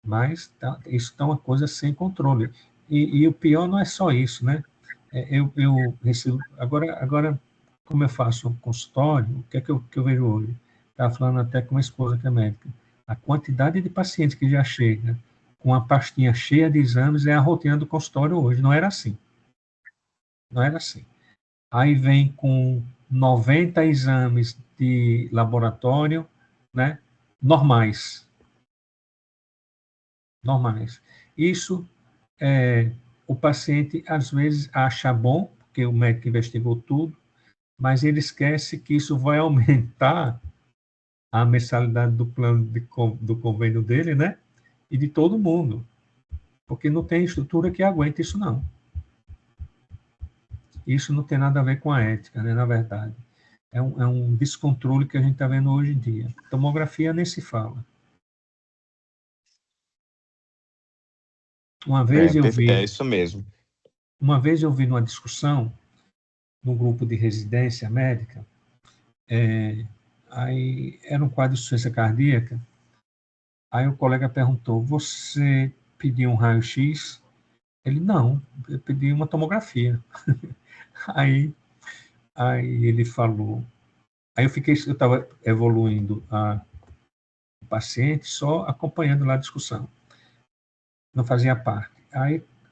mas isso está uma coisa sem controle. E o pior não é só isso, né? Eu recebo... Agora, como eu faço um consultório, o que é que eu vejo hoje? Estava falando até com uma esposa que é médica. A quantidade de pacientes que já chega com a pastinha cheia de exames é a rotina do consultório hoje. Não era assim. Não era assim. Aí vem com 90 exames de laboratório, né? Normais. Isso, o paciente às vezes acha bom, porque o médico investigou tudo, mas ele esquece que isso vai aumentar a mensalidade do plano do convênio dele, né? E de todo mundo, porque não tem estrutura que aguente isso, não. Isso não tem nada a ver com a ética, né, na verdade. É um descontrole que a gente está vendo hoje em dia. Tomografia nem se fala. Uma vez eu vi... É isso mesmo. Uma vez eu vi numa discussão, num grupo de residência médica, aí era um quadro de insuficiência cardíaca, aí o colega perguntou, você pediu um raio-x? Ele, não, eu pedi uma tomografia. Aí ele falou, aí eu estava evoluindo o paciente, só acompanhando lá a discussão, não fazia parte.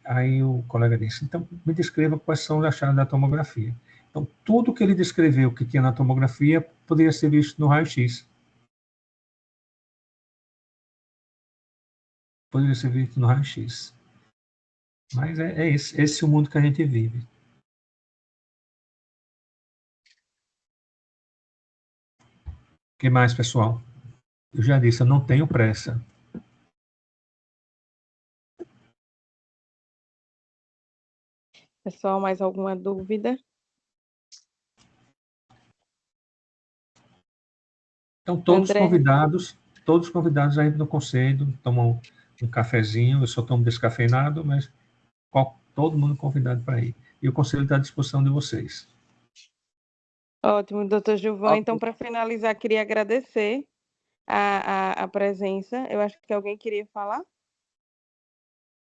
Aí o colega disse, então me descreva quais são os achados da tomografia. Então, tudo que ele descreveu que tinha na tomografia poderia ser visto no raio-x. Poderia ser visto no raio-x. Mas é esse o mundo que a gente vive. O que mais, pessoal? Eu já disse, eu não tenho pressa. Pessoal, mais alguma dúvida? Então, todos André? convidados aí no conselho, tomam um cafezinho, eu só tomo descafeinado, mas todo mundo convidado para ir. E o conselho está à disposição de vocês. Ótimo, doutor Gilvan. Então, para finalizar, queria agradecer a presença. Eu acho que alguém queria falar.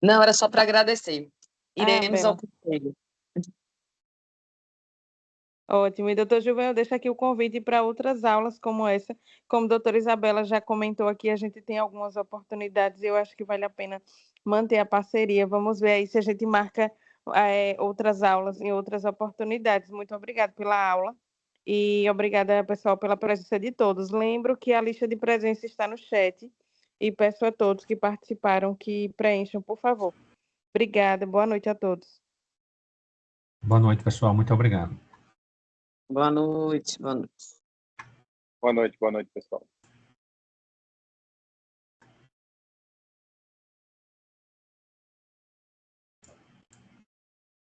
Não, era só para agradecer. Iremos Bela. ao conselho. Ótimo. E, doutor Gilvan, eu deixo aqui o convite para outras aulas como essa. Como a doutora Isabela já comentou aqui, a gente tem algumas oportunidades e eu acho que vale a pena manter a parceria. Vamos ver aí se a gente marca outras aulas em outras oportunidades. Muito obrigada pela aula e obrigada, pessoal, pela presença de todos. Lembro que a lista de presença está no chat e peço a todos que participaram que preencham, por favor. Obrigada. Boa noite a todos. Boa noite, pessoal. Muito obrigado. Boa noite, boa noite. Boa noite, pessoal.